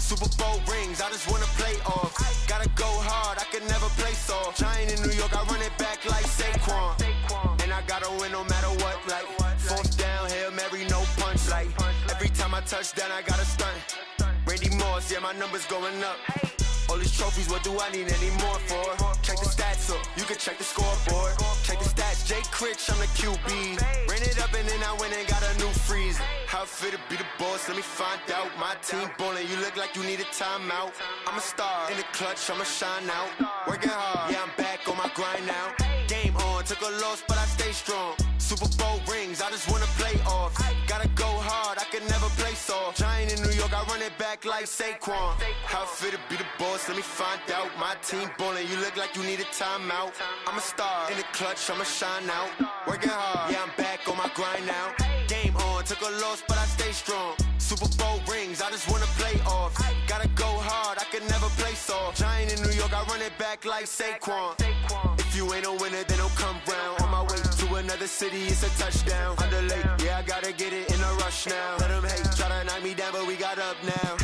Super Bowl rings, I just wanna play off. Gotta go hard, I can never play soft. Giant in New York, I run it back like Saquon. And I gotta win no matter what, like fourth down, Hail Mary, no punch. Like every time I touch down, I gotta stunt. Randy Moss, yeah, my number's going up. All these trophies, what do I need any more for? Check the stats up, you can check the scoreboard. Check the stats, Jake Critch, I'm the QB. Ran it up and then I went and got a new freeze. How it fit to be the boss, let me find out. My team ballin', you look like you need a timeout. I'm a star, in the clutch, I'ma shine out. Working hard, yeah, I'm back on my grind now. Game on, took a loss, but I stay strong. Super Bowl rings, I just wanna play off. Gotta go hard, I can never play soft. Giant in New York, I run it back like Saquon. How it fit to be the boss, let me find out. My team ballin', you look like you need a timeout. I'm a star, in the clutch, I'ma shine out. Working hard, yeah, I'm back on my grind now. Game on, took a loss, but I stay strong. Super Bowl rings, I just wanna play off. Gotta go hard, I can never play soft. Giant in New York, I run it back like Saquon. If you ain't a winner, then don't come round. On my way to another city, it's a touchdown. Underlay, yeah, I gotta get it in a rush now. Let them hate, try to knock me down, but we got up now.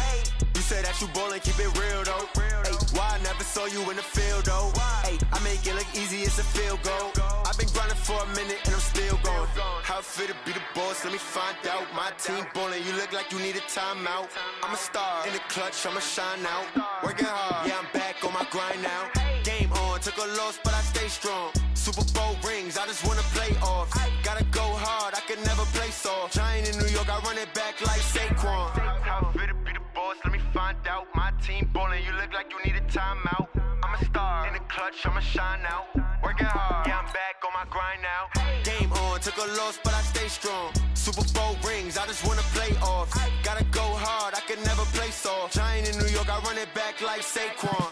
You say that you ballin', keep it real though. Ay, why I never saw you in the field though? Ay, I make it look easy, it's a field goal. I've been grinding for a minute and I'm still going. How it fit to be the boss, let me find out. My team ballin', you look like you need a timeout. I'm a star, in the clutch, I'ma shine out. Working hard, yeah, I'm back on my grind now. Game on, took a loss, but I stay strong. Super Bowl rings, I just wanna play off. Gotta go hard, I can never play soft. Giant in New York, I run it back like Saquon. How it fit to be the boss, let me find out. My team ballin', you look like you need a timeout. I'm a star, in the clutch, I'ma shine out. Working hard, yeah, I'm back on my grind now. Game on, took a loss, but I stay strong. Super Bowl rings, I just wanna play off. Gotta go hard, I can never play soft. Giant in New York, I run it back like Saquon.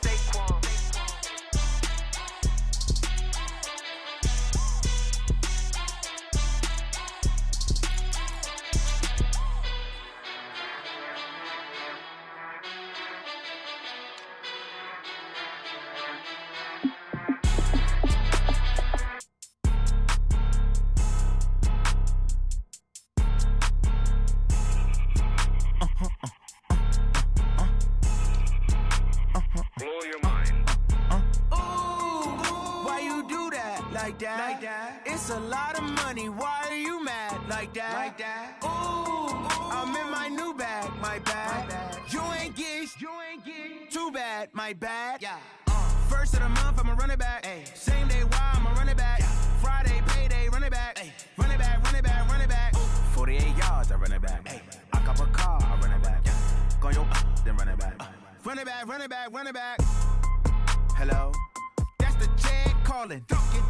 It's a lot of money, why are you mad like that? Ooh, I'm in my new bag, my bad. You ain't get too bad, my bad. First of the month, I'ma run it back. Same day, why I'ma run it back. Friday, payday, run it back. Run it back, run it back, run it back. 48 yards, I run it back. I cop a car, I run it back. Go yo, then run it back. Run it back, run it back, run it back. Hello? That's the Jag calling.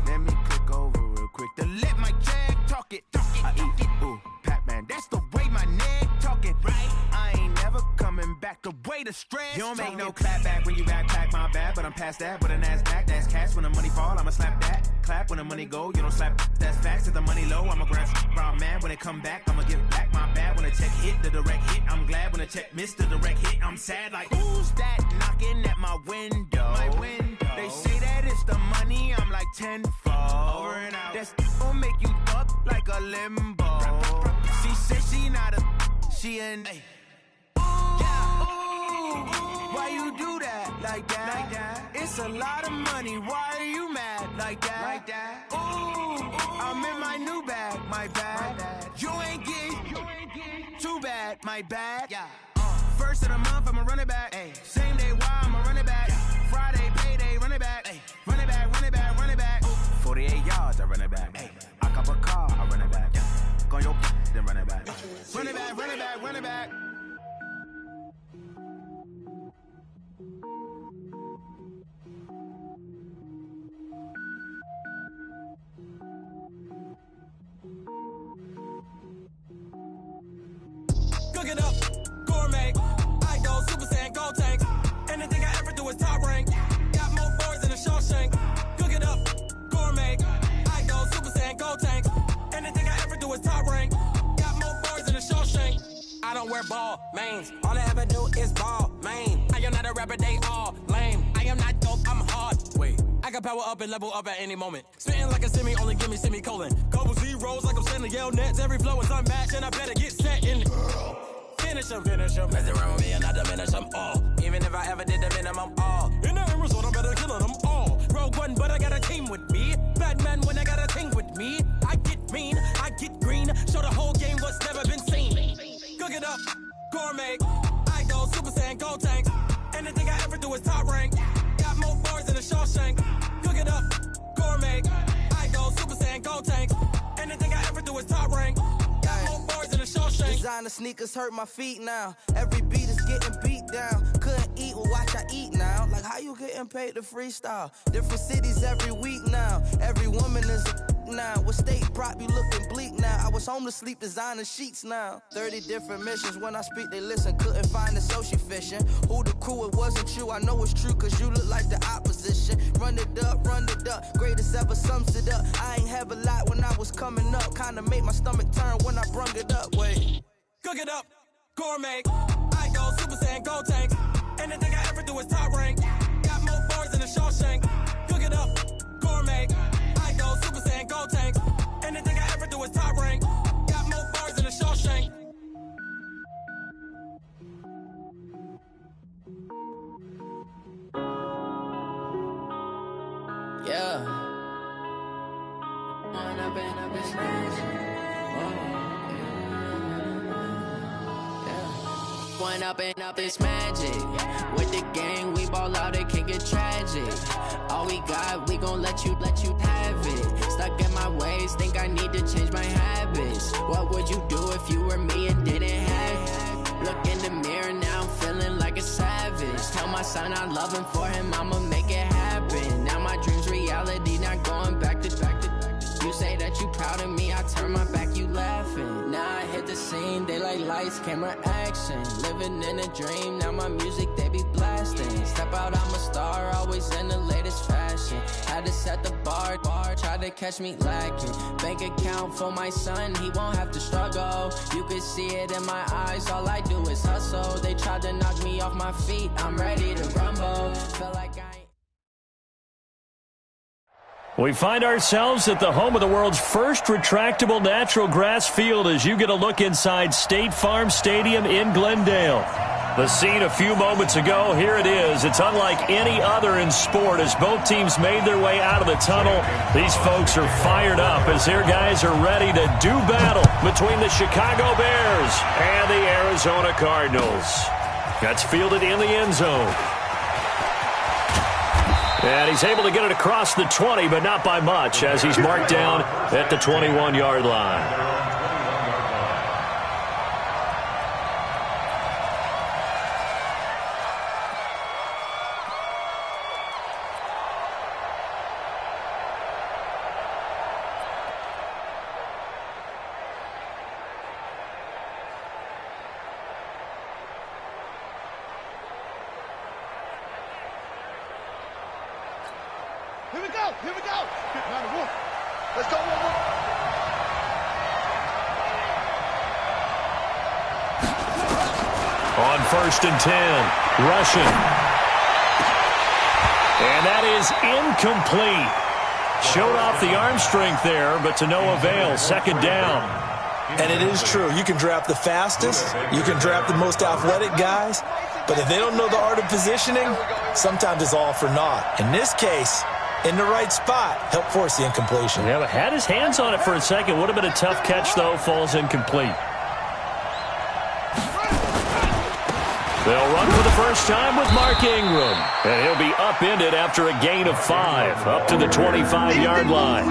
Let me click over real quick to let my Jag talk it. I eat it, ooh, Pac-Man. That's the way my neck talking. Right? I ain't never coming back. The way the stress. You don't make no clap back when you backpack, my bad. But I'm past that. With an ass back, that's cash. When the money fall, I'ma slap that. Clap when the money go, you don't slap. That's facts. If the money low, I'ma grab brown man. When it come back, I'ma give back my bad. When the check hit, the direct hit. I'm glad when the check missed the direct hit. I'm sad like, who's that knocking at my window? My window. They say that it's the money, I'm like tenfold. Over and out. That's gon' make you up like a limbo. She said she not a, she an. Why you do that like that? It's a lot of money, why are you mad like that? Ooh, I'm in my new bag, my bad. You ain't get too bad, my bad. First of the month, I'ma run it back. Same day, why I'ma run it back. Friday, payday, run it back. Run it back, run it back, run it back. 48 yards, I run it back. I cop a car, I run it back. Go yo, then run it back. Run it back, run it back, run it back. Cook it up, gourmet. I go Super Saiyan, gold tank. Anything I ever do is top rank. Got more boys than a Shawshank. Cook it up, gourmet. I go Super Saiyan, gold tank. Anything I ever do is top rank. Got more boys than a Shawshank. I don't wear ball mains. All I ever do is ball main. I am not a rapper, they all lame. I am not dope, I'm hard. Wait, I can power up and level up at any moment. Spitting like a semi, only give me semicolon. Couple zeros like I'm sending yell nets. Every flow is unmatched and I better get set in. Finish 'em. Mess around with me and I diminish 'em all. designer sneakers hurt my feet now. Every beat is getting beat down. Couldn't eat, well watch I eat now. Like how you getting paid to freestyle? Different cities every week now. Every woman is a now. With state prop, you looking bleak now. I was home to sleep, designer sheets now. 30 different missions, when I speak they listen. Couldn't find the social fishing. Who the crew, it wasn't you. I know it's true, cause you look like the opposition. Run it up, greatest ever sums it up. I ain't have a lot when I was coming up. Kinda made my stomach turn when I brung it up. Wait. Cook it up, gourmet. I go Super Saiyan, go tank. Anything I ever do is top rank. Got more bars than a Shawshank. Cook it up, gourmet. I go Super Saiyan, go tank. Anything I ever do is top rank. Got more bars than a Shawshank. Yeah. One up and up is magic. With the gang, we ball out, it can get tragic. All we got, we gon' let you have it. Stuck in my ways, think I need to change my habits. What would you do if you were me and didn't have it? Look in the mirror, now I'm feeling like a savage. Tell my son I love him, for him I'ma make it happen. Now my dream's reality, not going back to. You say that you proud of me, I turn my back, you laughing. Now I hit the scene, they like lights, camera, action. Living in a dream, now my music, they be blasting. Step out, I'm a star, always in the latest fashion. Had to set the bar, try to catch me lacking. Bank account for my son, he won't have to struggle. You can see it in my eyes, all I do is hustle. They tried to knock me off my feet, I'm ready to rumble. Feel like I ain't. We find ourselves at the home of the world's first retractable natural grass field as you get a look inside State Farm Stadium in Glendale. The scene a few moments ago, here it is. It's unlike any other in sport as both teams made their way out of the tunnel. These folks are fired up as their guys are ready to do battle between the Chicago Bears and the Arizona Cardinals. That's fielded in the end zone. And he's able to get it across the 20, but not by much, as he's marked down at the 21-yard line. Here we go. Let's go, one. On 1st and 10, rushing. And that is incomplete. Showed off the arm strength there, but to no avail. 2nd down. And it is true. You can draft the fastest. You can draft the most athletic guys. But if they don't know the art of positioning, sometimes it's all for naught. In this case, in the right spot, help force the incompletion. Yeah, but had his hands on it for a second. Would have been a tough catch, though. Falls incomplete. They'll run for the first time with Mark Ingram. And he'll be upended after a gain of 5, up to the 25-yard line.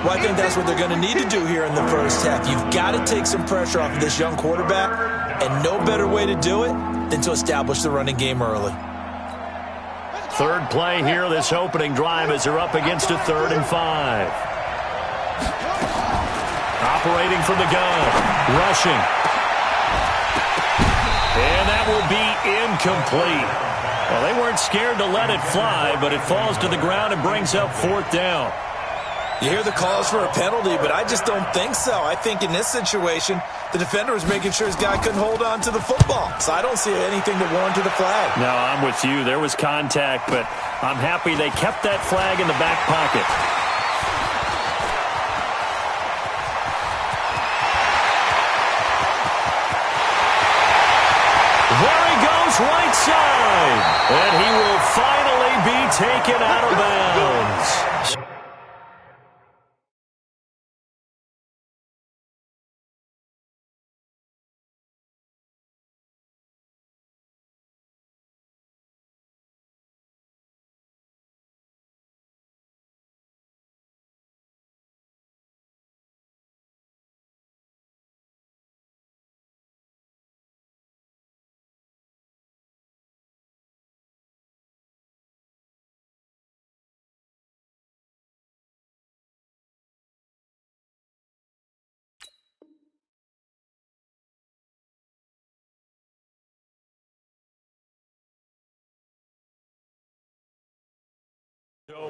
Well, I think that's what they're going to need to do here in the first half. You've got to take some pressure off of this young quarterback, and no better way to do it than to establish the running game early. Third play here, this opening drive, as they're up against a 3rd and 5. Operating from the gun, rushing. And that will be incomplete. Well, they weren't scared to let it fly, but it falls to the ground and brings up 4th down. You hear the calls for a penalty, but I just don't think so. I think in this situation, the defender was making sure his guy couldn't hold on to the football. So I don't see anything that warranted a flag. No, I'm with you. There was contact, but I'm happy they kept that flag in the back pocket. There he goes, right side. And he will finally be taken out of bounds.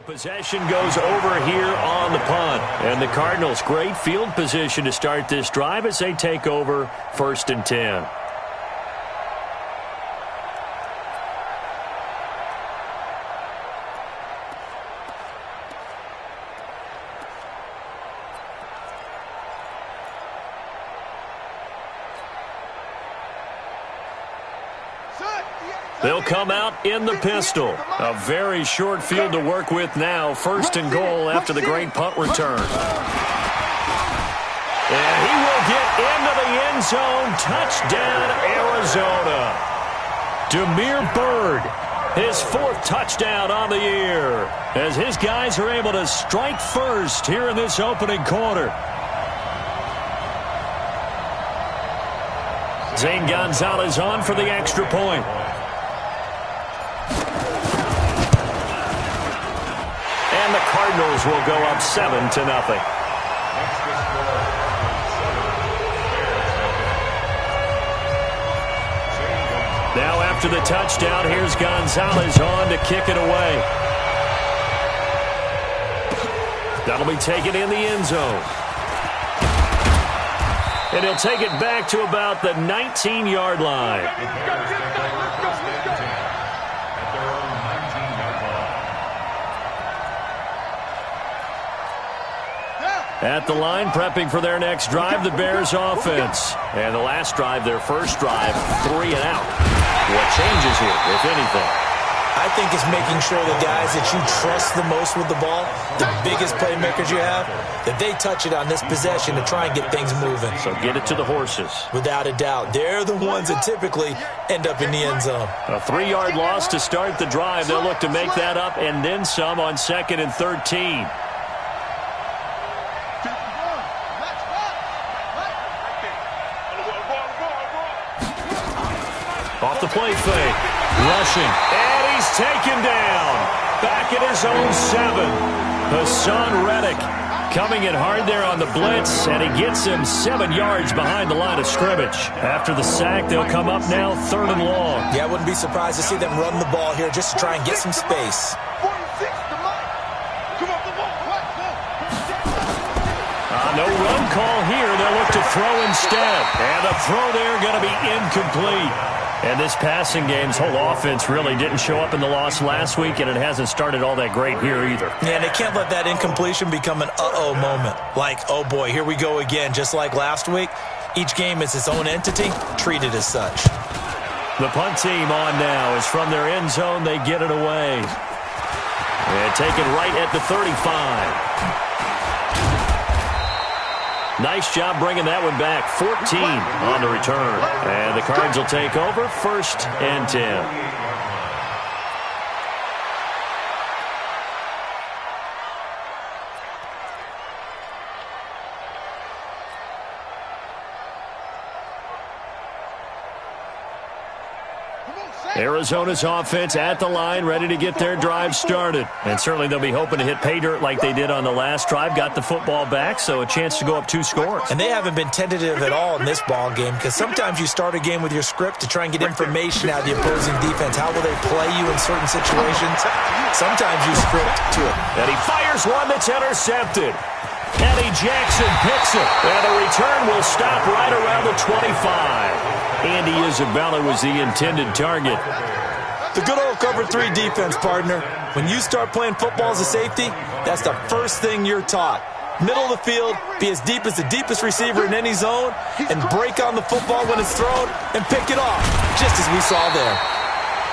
Possession goes over here on the punt. And the Cardinals, great field position to start this drive as they take over 1st and 10. They'll come out in the pistol. A very short field to work with now. 1st and goal after the great punt return. And he will get into the end zone. Touchdown, Arizona. Damiere Byrd, his 4th touchdown on the year, as his guys are able to strike first here in this opening quarter. Zane Gonzalez on for the extra point. And the Cardinals will go up 7-0. Now after the touchdown, here's Gonzalez on to kick it away. That'll be taken in the end zone. And he'll take it back to about the 19-yard line. At the line, prepping for their next drive, the Bears offense. And the last drive, their first drive, 3 and out. What changes here, if anything? I think it's making sure the guys that you trust the most with the ball, the biggest playmakers you have, that they touch it on this possession to try and get things moving. So get it to the horses. Without a doubt. They're the ones that typically end up in the end zone. A 3-yard loss to start the drive. They'll look to make that up and then some on 2nd and 13. Off the play fake. Rushing. And he's taken down. Back at his own 7. Hassan Reddick coming in hard there on the blitz, and he gets him 7 yards behind the line of scrimmage. After the sack, they'll come up now 3rd and long. Yeah, I wouldn't be surprised to see them run the ball here just to try and get some space. No run call here. They'll look to throw instead. And the throw there going to be incomplete. And this passing game's whole offense really didn't show up in the loss last week, and it hasn't started all that great here either. Yeah, and they can't let that incompletion become an uh-oh moment. Like, oh boy, here we go again. Just like last week, each game is its own entity, treated as such. The punt team on now is from their end zone. They get it away. And taken right at the 35. Nice job bringing that one back. 14 on the return. And the Cards will take over 1st and 10. Arizona's offense at the line, ready to get their drive started. And certainly they'll be hoping to hit pay dirt like they did on the last drive. Got the football back, so a chance to go up 2 scores. And they haven't been tentative at all in this ball game, because sometimes you start a game with your script to try and get information out of the opposing defense. How will they play you in certain situations? Sometimes you script to it. And he fires one that's intercepted. Eddie Jackson picks it. And the return will stop right around the 25. Andy Isabella was the intended target. The good old cover 3 defense, partner. When you start playing football as a safety, that's the first thing you're taught. Middle of the field, be as deep as the deepest receiver in any zone, and break on the football when it's thrown and pick it off, just as we saw there.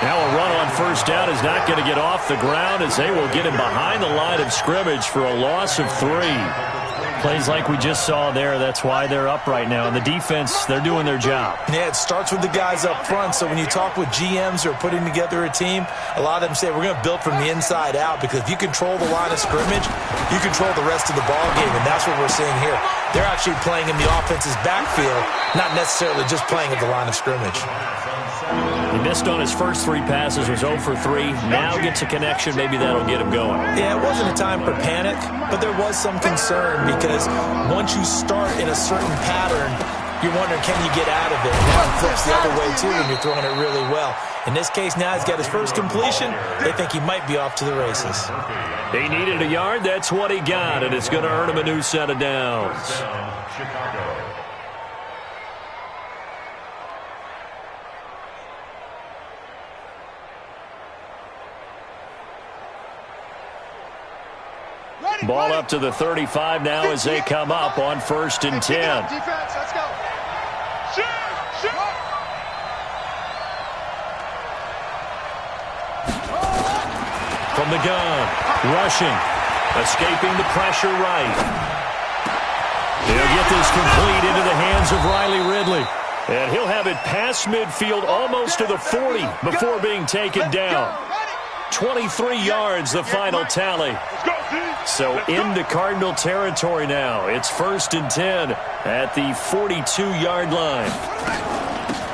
Now a run on 1st down is not going to get off the ground, as they will get him behind the line of scrimmage for a loss of 3. Plays like we just saw there. That's why they're up right now. And the defense, they're doing their job. Yeah, it starts with the guys up front. So when you talk with GMs who are putting together a team, a lot of them say we're going to build from the inside out, because if you control the line of scrimmage, you control the rest of the ball game. And that's what we're seeing here. They're actually playing in the offense's backfield, not necessarily just playing at the line of scrimmage. He missed on his first 3 passes, was 0 for 3. Now gets a connection. Maybe that'll get him going. Yeah, it wasn't a time for panic, but there was some concern, because once you start in a certain pattern, you're wondering, can you get out of it? And now it flips the other way, too, when you're throwing it really well. In this case, now he's got his first completion. They think he might be off to the races. He needed a yard. That's what he got, and it's going to earn him a new set of downs. Chicago. Ball up to the 35 now as they come up on 1st and 10. Defense, let's go. Shoot! From the gun, rushing, escaping the pressure right. He'll get this complete into the hands of Riley Ridley. And he'll have it past midfield almost to the 40 before being taken down. 23 yards, the final tally. So into Cardinal territory now. It's 1st and 10 at the 42-yard line.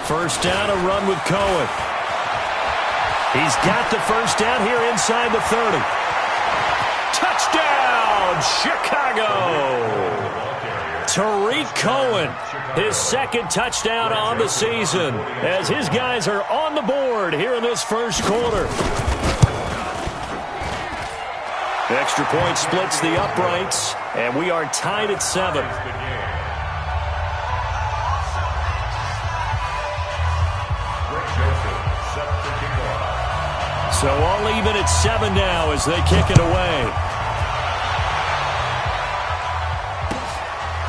First down, a run with Cohen. He's got the first down here inside the 30. Touchdown, Chicago! Tariq Cohen, his second touchdown on the season as his guys are on the board here in this first quarter. Extra point splits the uprights, and we are tied at 7. So all even at 7 now as they kick it away.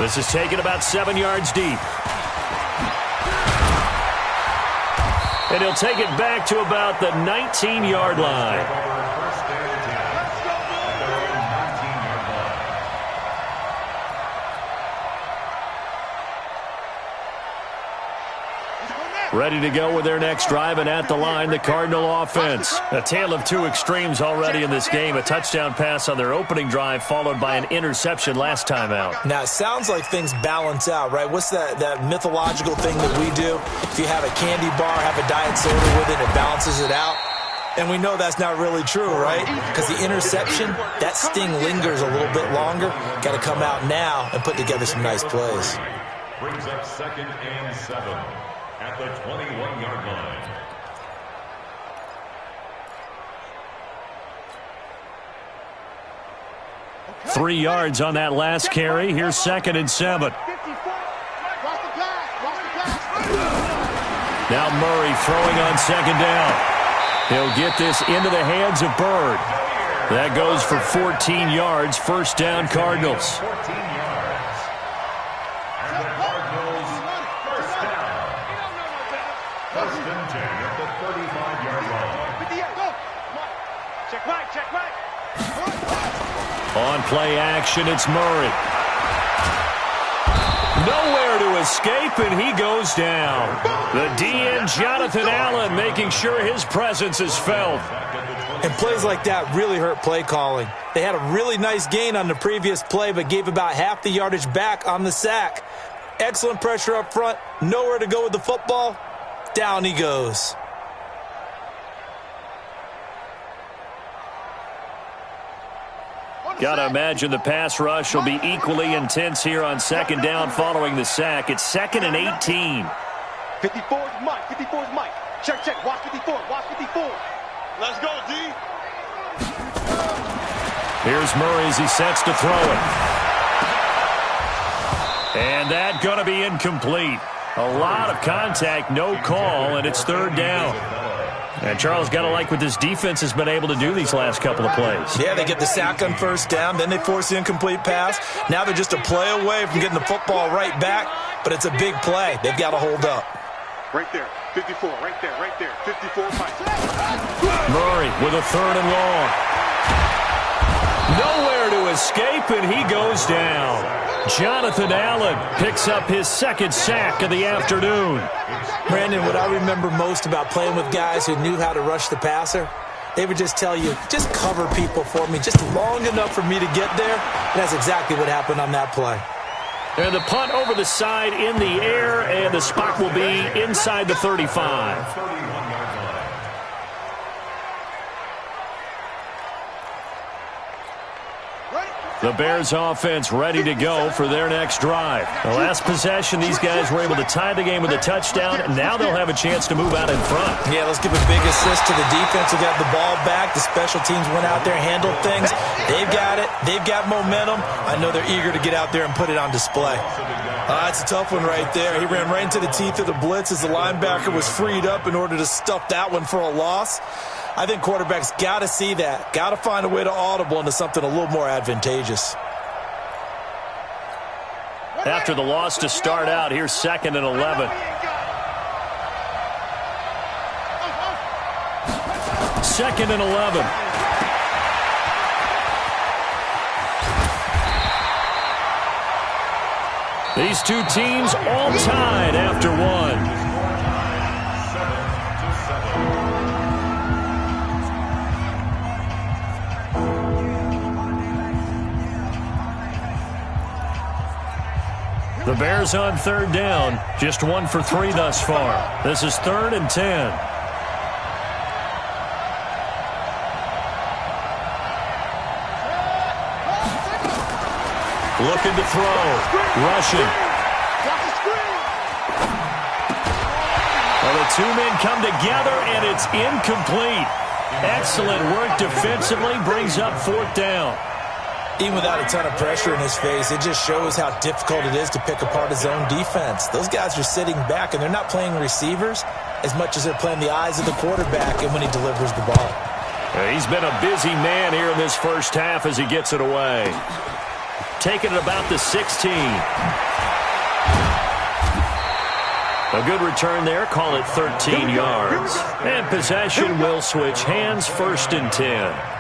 This is taken about 7 yards deep. And he'll take it back to about the 19-yard line. Ready to go with their next drive, and at the line, the Cardinal offense. A tale of two extremes already in this game. A touchdown pass on their opening drive, followed by an interception last time out. Now, it sounds like things balance out, right? What's that mythological thing that we do? If you have a candy bar, have a diet soda with it, it balances it out. And we know that's not really true, right? Because the interception, that sting lingers a little bit longer. Got to come out now and put together some nice plays. Brings up 2nd and 7. At the 21-yard line. 3 yards on that last carry. Here's 2nd and 7. Now Murray throwing on 2nd down. He'll get this into the hands of Byrd. That goes for 14 yards. First down, Cardinals. On play action, it's Murray. Nowhere to escape, and he goes down. The DN, Jonathan Allen, making sure his presence is felt. And plays like that really hurt play calling. They had a really nice gain on the previous play, but gave about half the yardage back on the sack. Excellent pressure up front. Nowhere to go with the football. Down he goes. Got to imagine the pass rush will be equally intense here on 2nd down following the sack. It's 2nd and 18. 54 is Mike. 54 is Mike. Check, check. Watch 54. Watch 54. Let's go, D. Here's Murray as he sets to throw it. And that going to be incomplete. A lot of contact, no call, and it's 3rd down. And Charles, got to like what this defense has been able to do these last couple of plays. Yeah, they get the sack on 1st down, then they force the incomplete pass. Now they're just a play away from getting the football right back, but it's a big play. They've got to hold up. Right there, 54, right there, right there, 54, Mike. Murray with a 3rd and long. Nowhere to escape, and he goes down. Jonathan Allen picks up his 2nd sack of the afternoon. Brandon, what I remember most about playing with guys who knew how to rush the passer, they would just tell you, just cover people for me, just long enough for me to get there. And that's exactly what happened on that play. And the punt over the side in the air, and the spot will be inside the 35. The Bears offense ready to go for their next drive. The last possession, these guys were able to tie the game with a touchdown. Now they'll have a chance to move out in front. Yeah, let's give a big assist to the defense who got the ball back. The special teams went out there, handled things. They've got it. They've got momentum. I know they're eager to get out there and put it on display. That's a tough one right there. He ran right into the teeth of the blitz as the linebacker was freed up in order to stuff that one for a loss. I think quarterbacks got to see that. Got to find a way to audible into something a little more advantageous. After the loss to start out, here's 2nd and 11. 2nd and 11. These two teams all tied after one. The Bears on 3rd down, just 1 for 3 thus far. This is 3rd and 10. Looking to throw, rushing. Well, the two men come together, and it's incomplete. Excellent work defensively, brings up 4th down. Even without a ton of pressure in his face, it just shows how difficult it is to pick apart his own defense. Those guys are sitting back, and they're not playing receivers as much as they're playing the eyes of the quarterback and when he delivers the ball. He's been a busy man here in this first half as he gets it away. Taking it about the 16. A good return there. Call it 13 yards. And possession will switch hands. 1st and 10.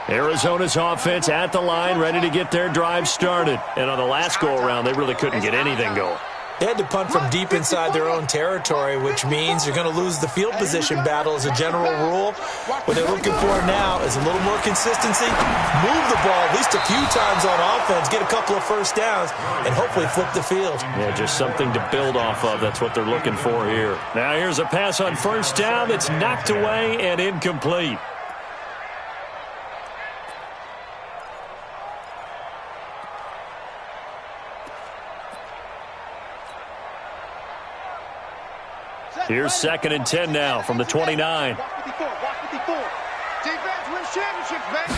Arizona's offense at the line, ready to get their drive started. And on the last go-around, they really couldn't get anything going. They had to punt from deep inside their own territory, which means you're going to lose the field position battle as a general rule. What they're looking for now is a little more consistency, move the ball at least a few times on offense, get a couple of first downs, and hopefully flip the field. Yeah, just something to build off of. That's what they're looking for here. Now here's a pass on 1st down that's knocked away and incomplete. Here's 2nd and 10 now from the 29. Defense wins championships, baby.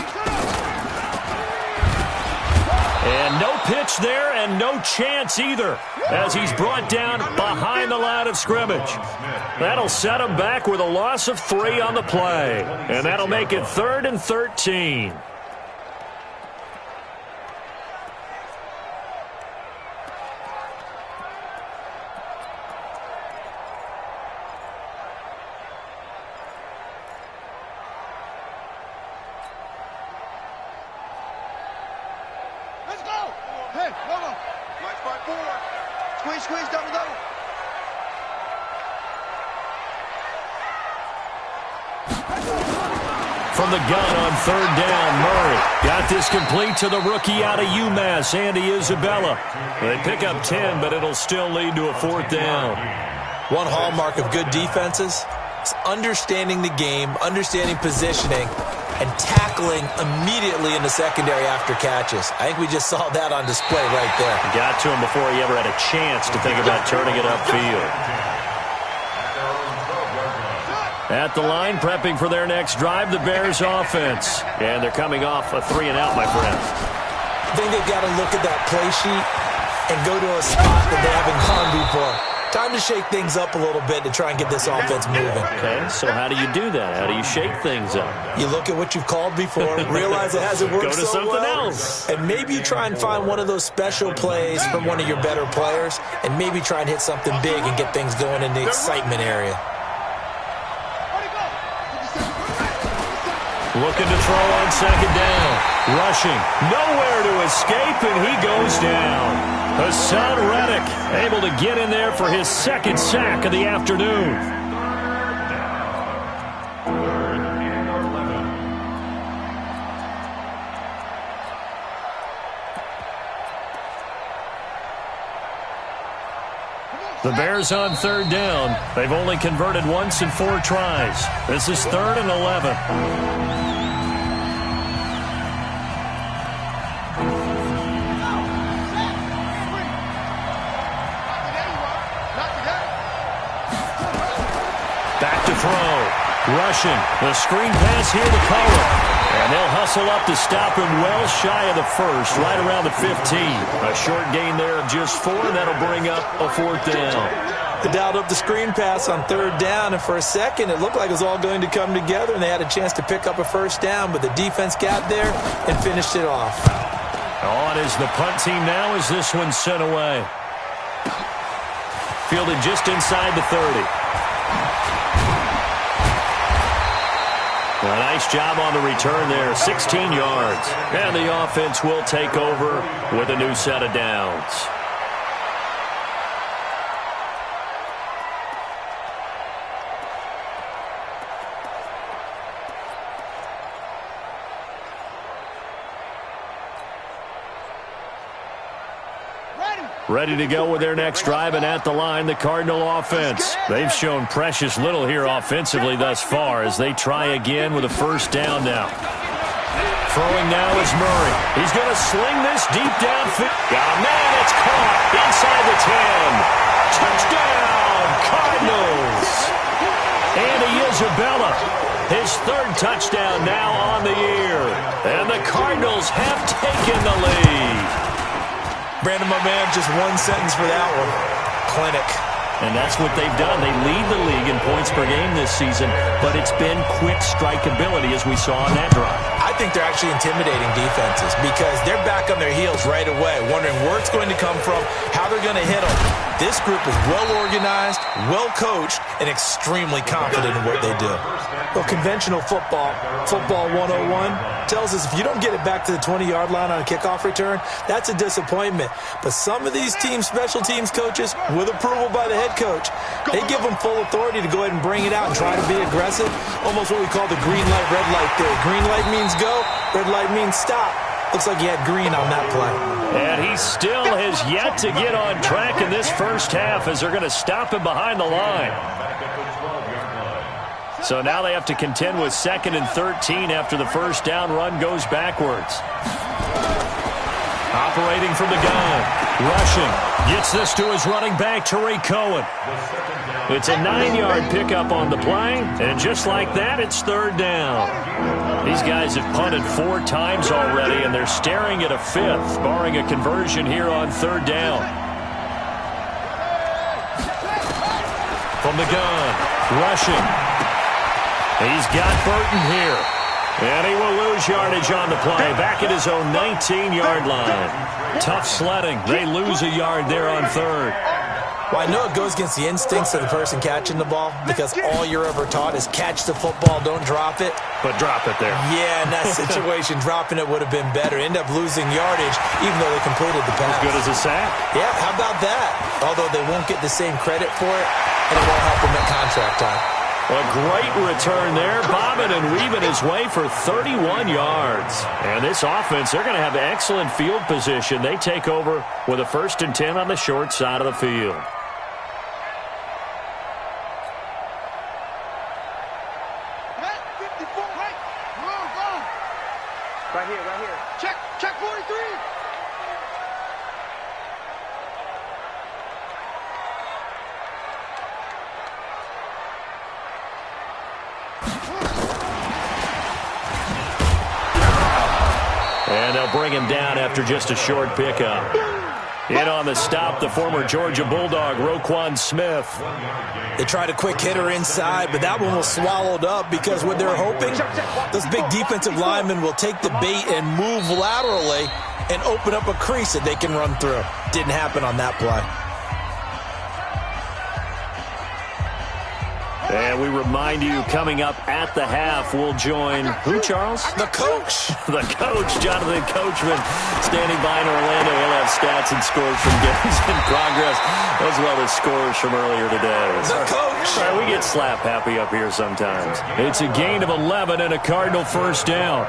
And no pitch there and no chance either as he's brought down behind the line of scrimmage. That'll set him back with a loss of 3 on the play. And that'll make it 3rd and 13. Squeeze, double. From the gun on 3rd down, Murray got this complete to the rookie out of UMass, Andy Isabella. They pick up 10, but it'll still lead to a 4th down. One hallmark of good defenses is understanding the game, understanding positioning, and tackling immediately in the secondary after catches. I think we just saw that on display right there. Got to him before he ever had a chance to think about turning it upfield. At the line, prepping for their next drive, the Bears offense. And they're coming off a 3-and-out, my friend. I think they've got to look at that play sheet and go to a spot that they haven't gone before. Time to shake things up a little bit to try and get this offense moving. Okay, so how do you do that? How do you shake things up? You look at what you've called before, realize it hasn't worked go to so something well, else. and maybe you try and find one of those special plays from one of your better players, and maybe try and hit something big and get things going in the excitement area. Looking to throw on 2nd down. Rushing. Nowhere to escape, and he goes down. Hassan Reddick able to get in there for his 2nd sack of the afternoon. The Bears on third down. They've only converted once in 4 tries. This is 3rd and 11. Back to throw. Rushing. The screen pass here to Cohen. And they'll hustle up to stop him well shy of the first, right around the 15. A short gain there of just 4, and that'll bring up a 4th down. They dialed up the screen pass on 3rd down, and for a second it looked like it was all going to come together, and they had a chance to pick up a 1st down, but the defense got there and finished it off. On is the punt team now as this one's sent away. Fielded just inside the 30. A nice job on the return there, 16 yards. And the offense will take over with a new set of downs. Ready to go with their next drive, and at the line, the Cardinal offense. They've shown precious little here offensively thus far as they try again with a 1st down now. Throwing now is Murray. He's going to sling this deep downfield. Got a man, it's caught inside the 10. Touchdown, Cardinals. Andy Isabella, his 3rd touchdown now on the year. And the Cardinals have taken the lead. Brandon, my man, just one sentence for that one. Clinic. And that's what they've done. They lead the league in points per game this season, but it's been quick strikeability as we saw on that drive. I think they're actually intimidating defenses because they're back on their heels right away, wondering where it's going to come from, how they're going to hit them. This group is well-organized, well-coached, and extremely confident in what they do. Well, conventional football 101, tells us if you don't get it back to the 20-yard line on a kickoff return, that's a disappointment. But some of these team special teams coaches, with approval by the head coach, they give them full authority to go ahead and bring it out and try to be aggressive, almost what we call the green light, red light theory. Green light means go, red light means stop. Looks like he had green on that play. And he still has yet to get on track in this first half as they're going to stop him behind the line. So now they have to contend with 2nd and 13 after the 1st down run goes backwards. Operating from the gun. Rushing. Gets this to his running back, Tariq Cohen. It's a 9-yard pickup on the play, and just like that, it's 3rd down. These guys have punted 4 times already, and they're staring at a 5th, barring a conversion here on 3rd down. From the gun. Rushing. He's got Burton here. And he will lose yardage on the play. Back at his own 19-yard line. Tough sledding. They lose a yard there on 3rd. Well, I know it goes against the instincts of the person catching the ball because all you're ever taught is catch the football, don't drop it. But drop it there. Yeah, in that situation, dropping it would have been better. End up losing yardage even though they completed the pass. As good as a sack. Yeah, how about that? Although they won't get the same credit for it, and it won't help them at contract time. A great return there, bobbing and weaving his way for 31 yards. And this offense, they're going to have excellent field position. They take over with a 1st and 10 on the short side of the field. Right here. Check 43. And they'll bring him down after just a short pickup. In on the stop, the former Georgia Bulldog, Roquan Smith. They tried a quick hitter inside, but that one was swallowed up because what they're hoping, those big defensive linemen will take the bait and move laterally and open up a crease that they can run through. Didn't happen on that play. And we remind you, coming up at the half, we'll join who, Charles? The coach. The coach, Jonathan Coachman, standing by in Orlando. He'll have stats and scores from games in progress, as well as scores from earlier today. The coach. All right, we get slap happy up here sometimes. It's a gain of 11 and a Cardinal 1st down.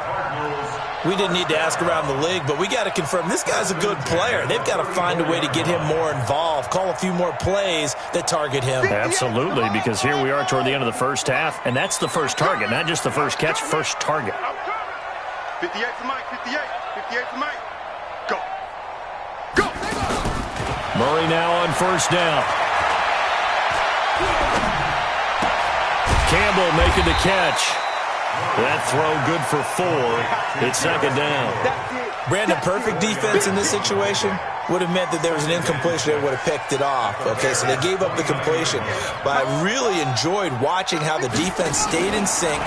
We didn't need to ask around the league, but we got to confirm this guy's a good player. They've got to find a way to get him more involved, call a few more plays that target him. Absolutely, because here we are toward the end of the first half, and that's the first target, not just the first catch, first target. 58 to Mike, 58 to Mike. Go. Go. Murray now on first down. Campbell making the catch. That throw good for 4. It's second down. Brandon, perfect defense in this situation would have meant that there was an incompletion. They would have picked it off. Okay, so they gave up the completion. But I really enjoyed watching how the defense stayed in sync,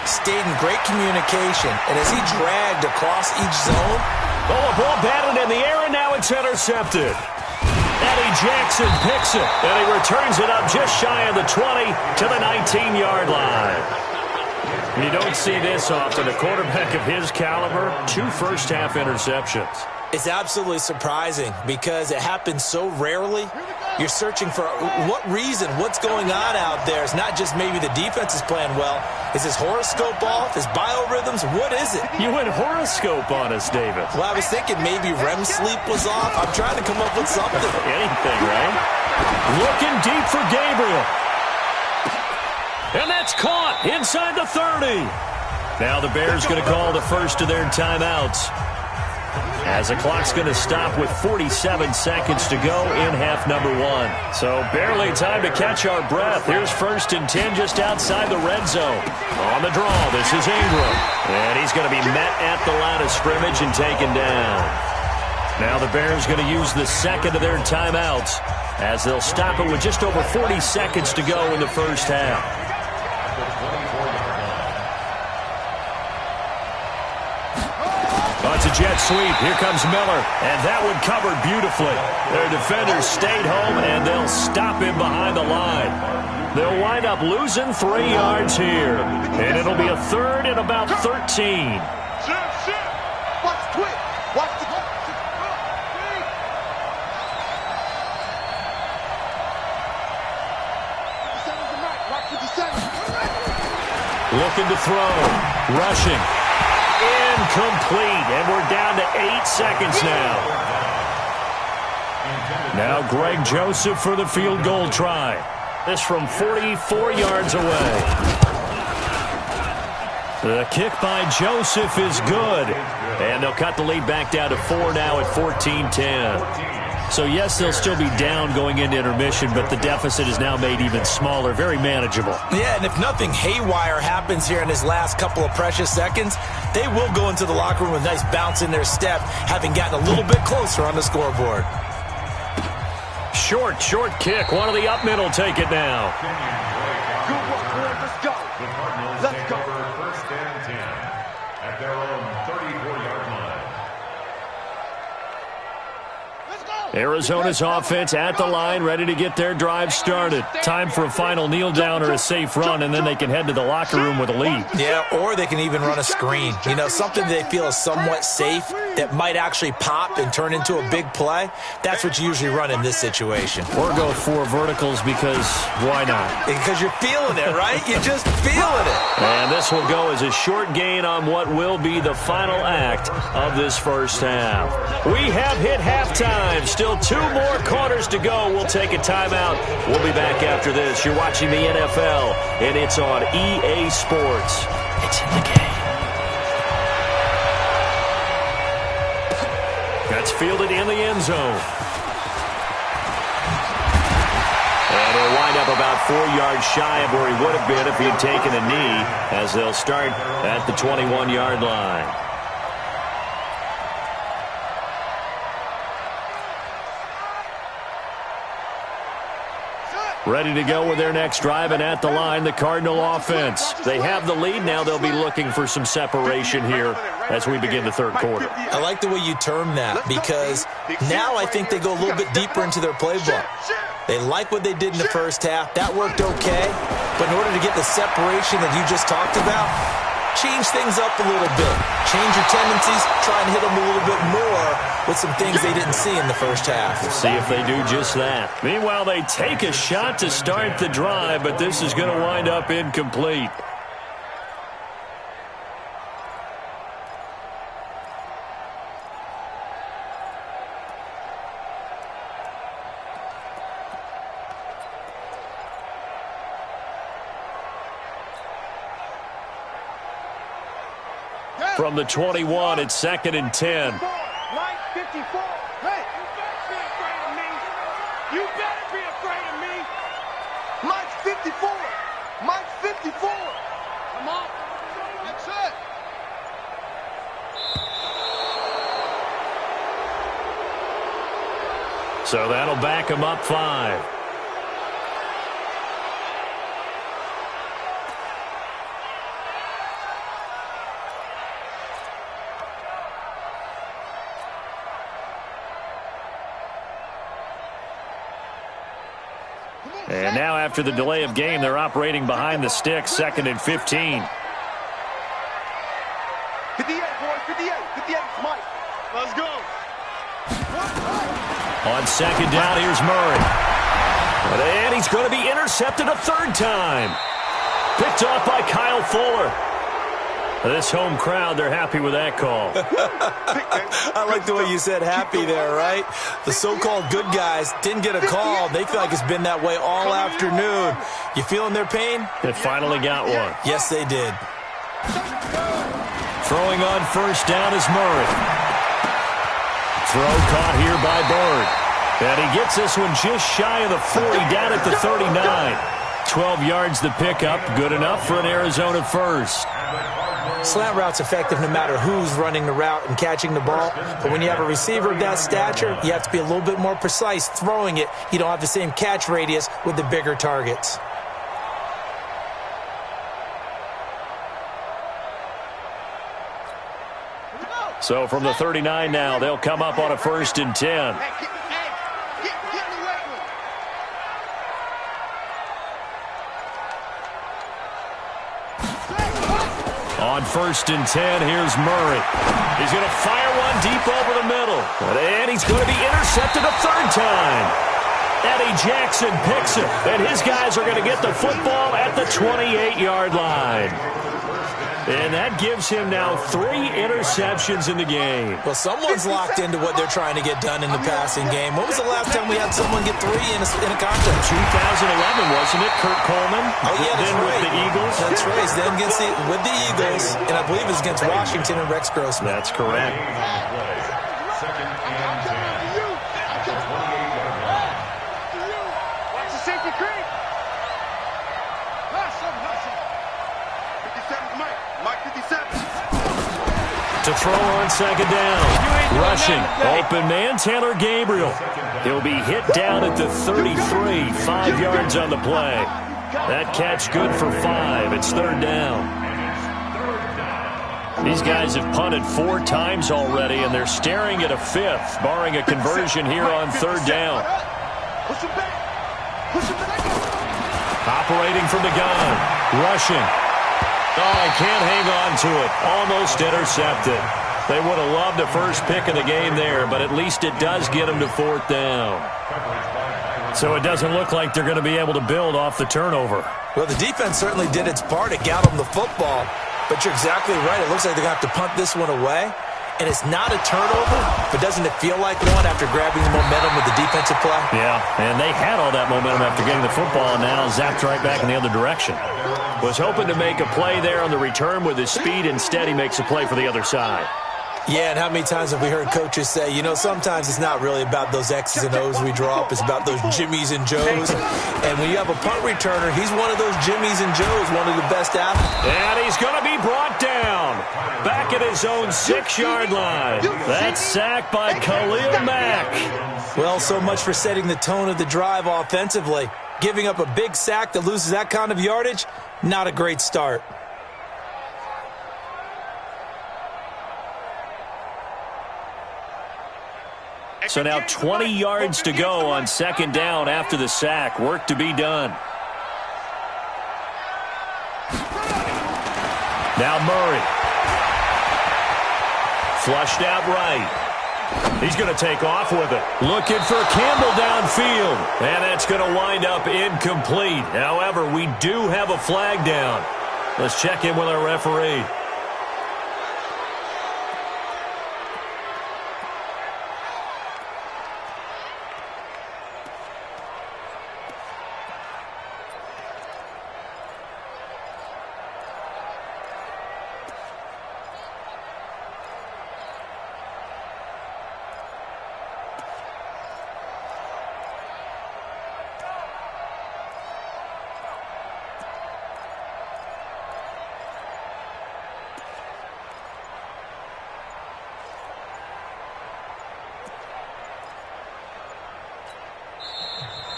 stayed in great communication, and as he dragged across each zone. Oh, a ball batted in the air, and now it's intercepted. Eddie Jackson picks it, and he returns it up just shy of the 20 to the 19-yard line. You don't see this often. A quarterback of his caliber, 2 first-half interceptions. It's absolutely surprising because it happens so rarely. You're searching for what reason, what's going on out there. It's not just maybe the defense is playing well. Is his horoscope off? His biorhythms? What is it? You went horoscope on us, David. Well, I was thinking maybe REM sleep was off. I'm trying to come up with something. Anything, right? Looking deep for Gabriel. And that's caught inside the 30. Now the Bears going to call the first of their timeouts, as the clock's going to stop with 47 seconds to go in half number 1. So barely time to catch our breath. Here's 1st and 10 just outside the red zone. On the draw, this is Ingram. And he's going to be met at the line of scrimmage and taken down. Now the Bears going to use the second of their timeouts, as they'll stop it with just over 40 seconds to go in the first half. It's a jet sweep. Here comes Miller, and that one covered beautifully. Their defenders stayed home, and they'll stop him behind the line. They'll wind up losing 3 yards here, and it'll be a 3rd and about 13. Watch the twitch. Watch the Looking to throw. Rushing. Incomplete, and we're down to 8 seconds now. Now Greg Joseph for the field goal try. This from 44 yards away. The kick by Joseph is good, and they'll cut the lead back down to 4 now at 14-10. So, yes, they'll still be down going into intermission, but the deficit is now made even smaller, very manageable. Yeah, and if nothing haywire happens here in his last couple of precious seconds, they will go into the locker room with a nice bounce in their step, having gotten a little bit closer on the scoreboard. Short kick. One of the up men will take it now. good work, boys. Let's go. Let's go. First and 10 at their own 34-yard line. Arizona's offense at the line, ready to get their drive started. Time for a final kneel down or a safe run, and then they can head to the locker room with a lead. Yeah, or they can even run a screen. You know, something they feel is somewhat safe that might actually pop and turn into a big play. That's what you usually run in this situation. Or go 4 verticals because why not? Because you're feeling it, right? You're just feeling it. And this will go as a short gain on what will be the final act of this first half. We have hit halftime. Still 2 more quarters to go. We'll take a timeout. We'll be back after this. You're watching the NFL, and it's on EA Sports. It's in the game. That's fielded in the end zone. And he'll wind up about 4 yards shy of where he would have been if he had taken a knee, as they'll start at the 21-yard line. Ready to go with their next drive, and at the line, the Cardinal offense. They have the lead. Now they'll be looking for some separation here as we begin the third quarter. I like the way you term that, because now I think they go a little bit deeper into their playbook. They like what they did in the first half. That worked okay. But in order to get the separation that you just talked about, change things up a little bit. Change your tendencies. Try and hit them a little bit more with some things they didn't see in the first half. We'll see if they do just that. Meanwhile, they take a shot to start the drive, but this is going to wind up incomplete. from the 21. It's 2nd and 10. Mike 54. Hey, you better be afraid of me. You better be afraid of me. Mike 54. Mike 54. Come on. That's it. So that'll back him up 5. And now after the delay of game, they're operating behind the sticks, 2nd and 15. 58, boys, 58. 58, Mike. Let's go. On 2nd down, here's Murray. And he's going to be intercepted a 3rd time. Picked off by Kyle Fuller. This home crowd, they're happy with that call. I like the way you said happy there, right? The so-called good guys didn't get a call. They feel like it's been that way all afternoon. You feeling their pain? They finally got one. Yes, they did. Throwing on 1st down is Murray. Throw caught here by Bird. And he gets this one just shy of the 40, down at the 39. 12 yards the pickup, good enough for an Arizona first. Slant route's effective no matter who's running the route and catching the ball. But when you have a receiver of that stature, you have to be a little bit more precise throwing it. You don't have the same catch radius with the bigger targets. So from the 39 now, they'll come up on a 1st and 10. On 1st and 10, here's Murray. He's going to fire one deep over the middle. And he's going to be intercepted a 3rd time. Eddie Jackson picks it. And his guys are going to get the football at the 28-yard line. And that gives him now 3 interceptions in the game. Well, someone's locked into what they're trying to get done in the passing game. When was the last time we had someone get 3 in a contest? 2011, wasn't it? Kurt Coleman. Oh, yeah, that's then right. With the Eagles. That's right. Then with the Eagles, and I believe it was against Washington and Rex Grossman. That's correct. Watch the safety creep. Mike 57. To throw on 2nd down. Rushing. Open man, Taylor Gabriel. He'll be hit down at the 33. 5 yards on the play. That catch good for 5. It's 3rd down. These guys have punted 4 times already, and they're staring at a 5th, barring a conversion here on 3rd down. Operating from the gun. Rushing. Oh, I can't hang on to it. Almost intercepted. They would have loved a first pick of the game there, but at least it does get them to 4th down. So it doesn't look like they're going to be able to build off the turnover. Well, the defense certainly did its part. It got them the football. But you're exactly right. It looks like they're going to have to punt this one away. And it's not a turnover, but doesn't it feel like one after grabbing the momentum with the defensive play? Yeah, and they had all that momentum after getting the football, and now zapped right back in the other direction. Was hoping to make a play there on the return with his speed. Instead, he makes a play for the other side. Yeah, and how many times have we heard coaches say, you know, sometimes it's not really about those X's and O's we draw up. It's about those Jimmies and Joes. And when you have a punt returner, he's one of those Jimmies and Joes, one of the best athletes. And he's going to be brought down back at his own 6-yard line. That's sacked by Khalil Mack. Well, so much for setting the tone of the drive offensively. Giving up a big sack that loses that kind of yardage, not a great start. So now 20 yards to go on 2nd down after the sack. Work to be done. Now Murray. Flushed out right. He's going to take off with it. Looking for Campbell downfield. And that's going to wind up incomplete. However, we do have a flag down. Let's check in with our referee.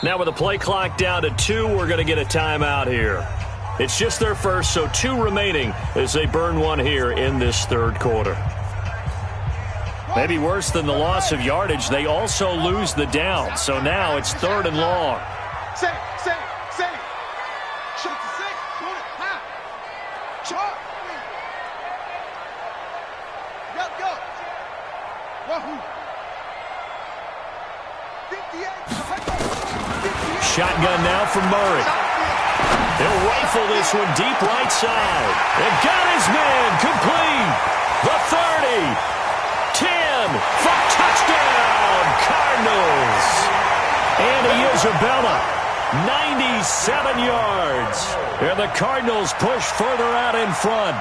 Now with the play clock down to 2, we're going to get a timeout here. It's just their first, so 2 remaining as they burn one here in this third quarter. Maybe worse than the loss of yardage, they also lose the down. So now it's 3rd and long. Save. Shoot to 6. Shoot it. High. Shot. Go. Wahoo. 58. Shotgun now from Murray. They'll rifle this one deep right side. They've got his man complete. The 30. 10 for touchdown, Cardinals. Andy Isabella, 97 yards. And the Cardinals push further out in front.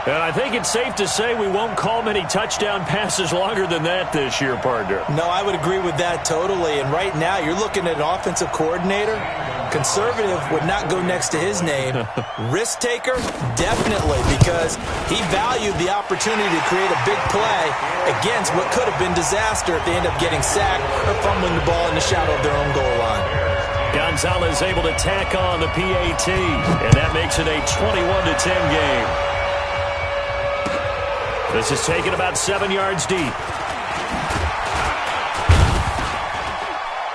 And I think it's safe to say we won't call many touchdown passes longer than that this year, partner. No, I would agree with that totally. And right now, you're looking at an offensive coordinator. Conservative would not go next to his name. Risk taker, definitely, because he valued the opportunity to create a big play against what could have been disaster if they end up getting sacked or fumbling the ball in the shadow of their own goal line. Gonzalez able to tack on the PAT, and that makes it a 21-10 game. This is taken about 7 yards deep.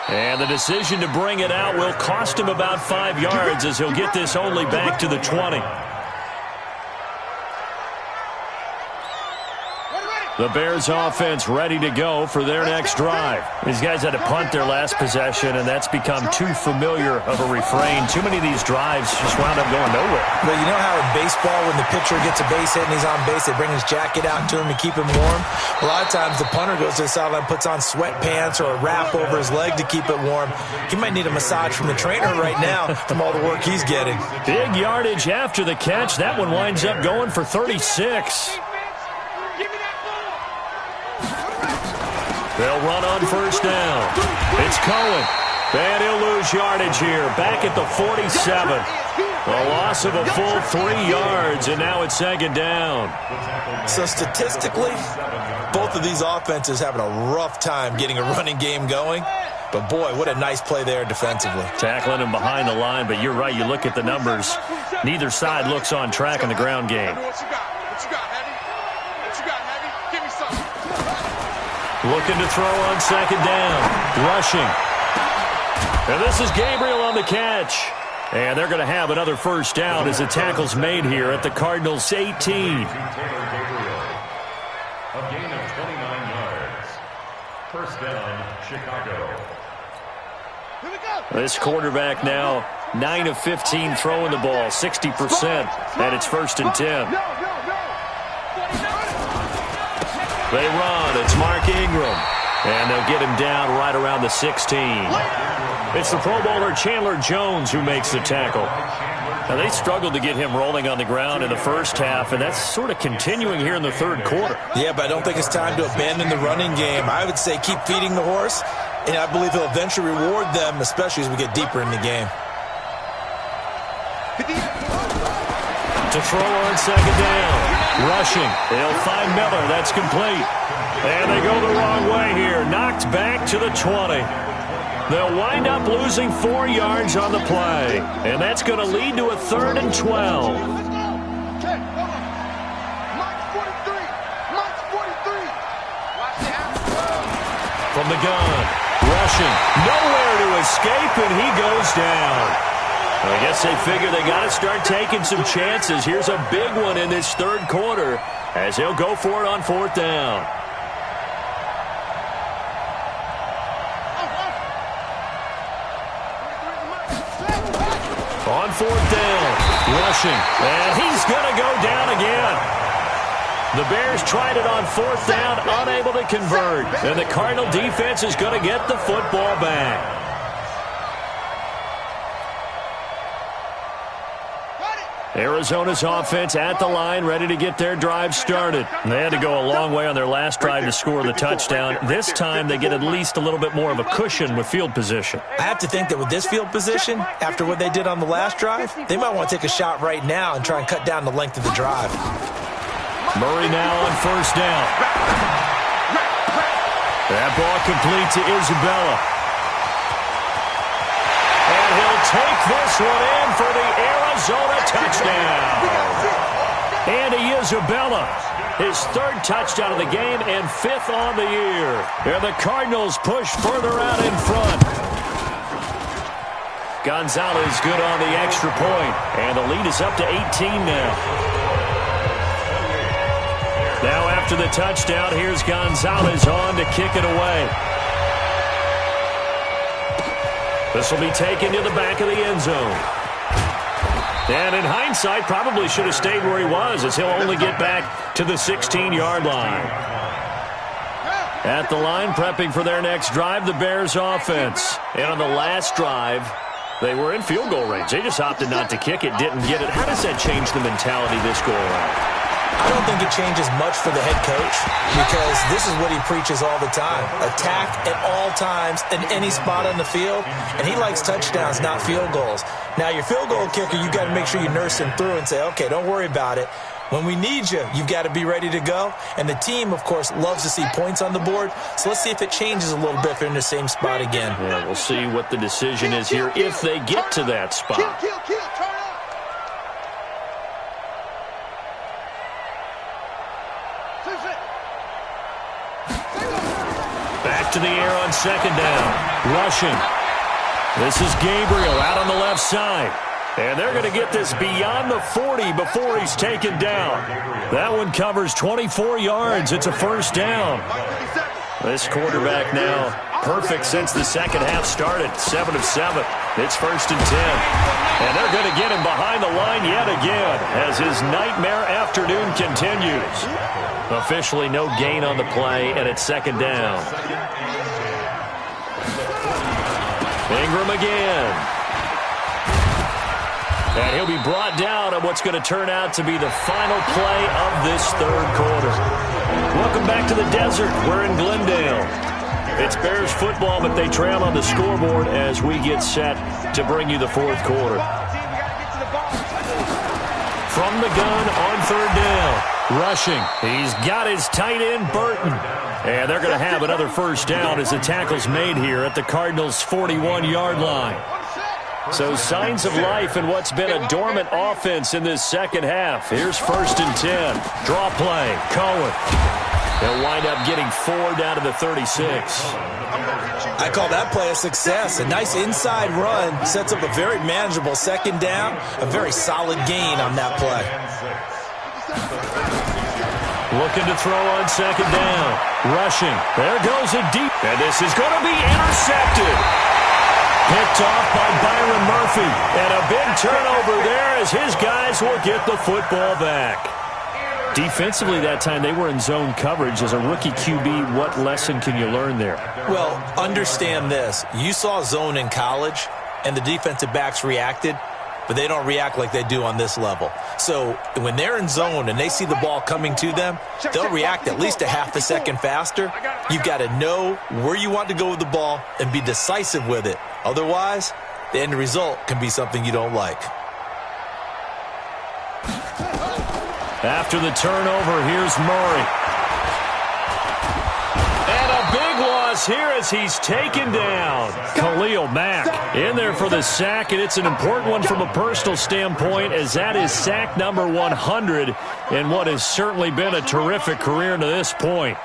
And the decision to bring it out will cost him about 5 yards as he'll get this only back to the 20. The Bears offense ready to go for their next drive. These guys had to punt their last possession, and that's become too familiar of a refrain. Too many of these drives just wound up going nowhere. But you know how in baseball, when the pitcher gets a base hit and he's on base, they bring his jacket out to him to keep him warm? A lot of times the punter goes to the sideline, puts on sweatpants or a wrap over his leg to keep it warm. He might need a massage from the trainer right now from all the work he's getting. Big yardage after the catch. That one winds up going for 36. They'll run on first down. It's Cohen. And he'll lose yardage here. Back at the 47. A loss of a full 3 yards, and now it's 2nd down. So statistically, both of these offenses having a rough time getting a running game going. But, boy, what a nice play there defensively. Tackling him behind the line, but you're right. You look at the numbers. Neither side looks on track in the ground game. Looking to throw on 2nd down. Rushing. And this is Gabriel on the catch. And they're going to have another first down as the tackle's made here at the Cardinals' 18. A gain of 29 yards. First down, Chicago. This quarterback now 9 of 15 throwing the ball, 60%. And it's 1st and 10. They run. It's Mark Ingram. And they'll get him down right around the 16. It's the Pro Bowler Chandler Jones who makes the tackle. Now, they struggled to get him rolling on the ground in the first half, and that's sort of continuing here in the third quarter. Yeah, but I don't think it's time to abandon the running game. I would say keep feeding the horse, and I believe he'll eventually reward them, especially as we get deeper in the game. To throw on 2nd down. Rushing. They'll find Miller. That's complete. And they go the wrong way here. Knocked back to the 20. They'll wind up losing 4 yards on the play. And that's going to lead to a 3rd and 12. From the gun. Rushing. Nowhere to escape, and he goes down. I guess they figure they got to start taking some chances. Here's a big one in this third quarter as they'll go for it on 4th down. On 4th down, rushing, and he's going to go down again. The Bears tried it on 4th down, unable to convert, and the Cardinal defense is going to get the football back. Arizona's offense at the line, ready to get their drive started. They had to go a long way on their last drive to score the touchdown. This time they get at least a little bit more of a cushion with field position. I have to think that with this field position, after what they did on the last drive, they might want to take a shot right now and try and cut down the length of the drive. Murray now on 1st down. That ball complete to Isabella. Pops one in for the Arizona touchdown. Andy Isabella, his third touchdown of the game and fifth on the year. And the Cardinals push further out in front. Gonzalez good on the extra point, and the lead is up to 18 now. Now after the touchdown, here's Gonzalez on to kick it away. This will be taken to the back of the end zone. And in hindsight, probably should have stayed where he was, as he'll only get back to the 16-yard line. At the line, prepping for their next drive, the Bears offense. And on the last drive, they were in field goal range. They just opted not to kick it, didn't get it. How does that change the mentality this go around? I don't think it changes much for the head coach, because this is what he preaches all the time. Attack at all times in any spot on the field, and he likes touchdowns, not field goals. Now, your field goal kicker, you've got to make sure you nurse him through and say, okay, don't worry about it. When we need you, you've got to be ready to go. And the team, of course, loves to see points on the board. So let's see if it changes a little bit if they're in the same spot again. Yeah, we'll see what the decision is here if they get to that spot. Kill, turn up. Back to the air on second down. Rushing. This is Gabriel out on the left side. And they're going to get this beyond the 40 before he's taken down. That one covers 24 yards. It's a first down. This quarterback now perfect since the second half started. 7 of 7. It's first and 10. And they're going to get him behind the line yet again as his nightmare afternoon continues. Officially no gain on the play, and it's second down. Ingram again. And he'll be brought down on what's going to turn out to be the final play of this third quarter. Welcome back to the desert. We're in Glendale. It's Bears football, but they trail on the scoreboard as we get set to bring you the fourth quarter. From the gun on third down. Rushing. He's got his tight end, Burton. And they're going to have another first down as the tackle's made here at the Cardinals' 41-yard line. So signs of life in what's been a dormant offense in this second half. Here's first and 10. Draw play. Cohen. They'll wind up getting 4 down to the 36. I call that play a success. A nice inside run sets up a very manageable second down. A very solid gain on that play. Looking to throw on second down. Rushing. There goes a deep. And this is going to be intercepted. Picked off by Byron Murphy. And a big turnover there as his guys will get the football back. Defensively that time, they were in zone coverage. As a rookie QB, what lesson can you learn there? Well, understand this. You saw zone in college, and the defensive backs reacted, but they don't react like they do on this level. So when they're in zone and they see the ball coming to them, they'll react at least a half a second faster. You've got to know where you want to go with the ball and be decisive with it. Otherwise, the end result can be something you don't like. After the turnover, here's Murray. And a big loss here as he's taken down. Khalil Mack in there for the sack, and it's an important one from a personal standpoint, as that is sack number 100 in what has certainly been a terrific career to this point.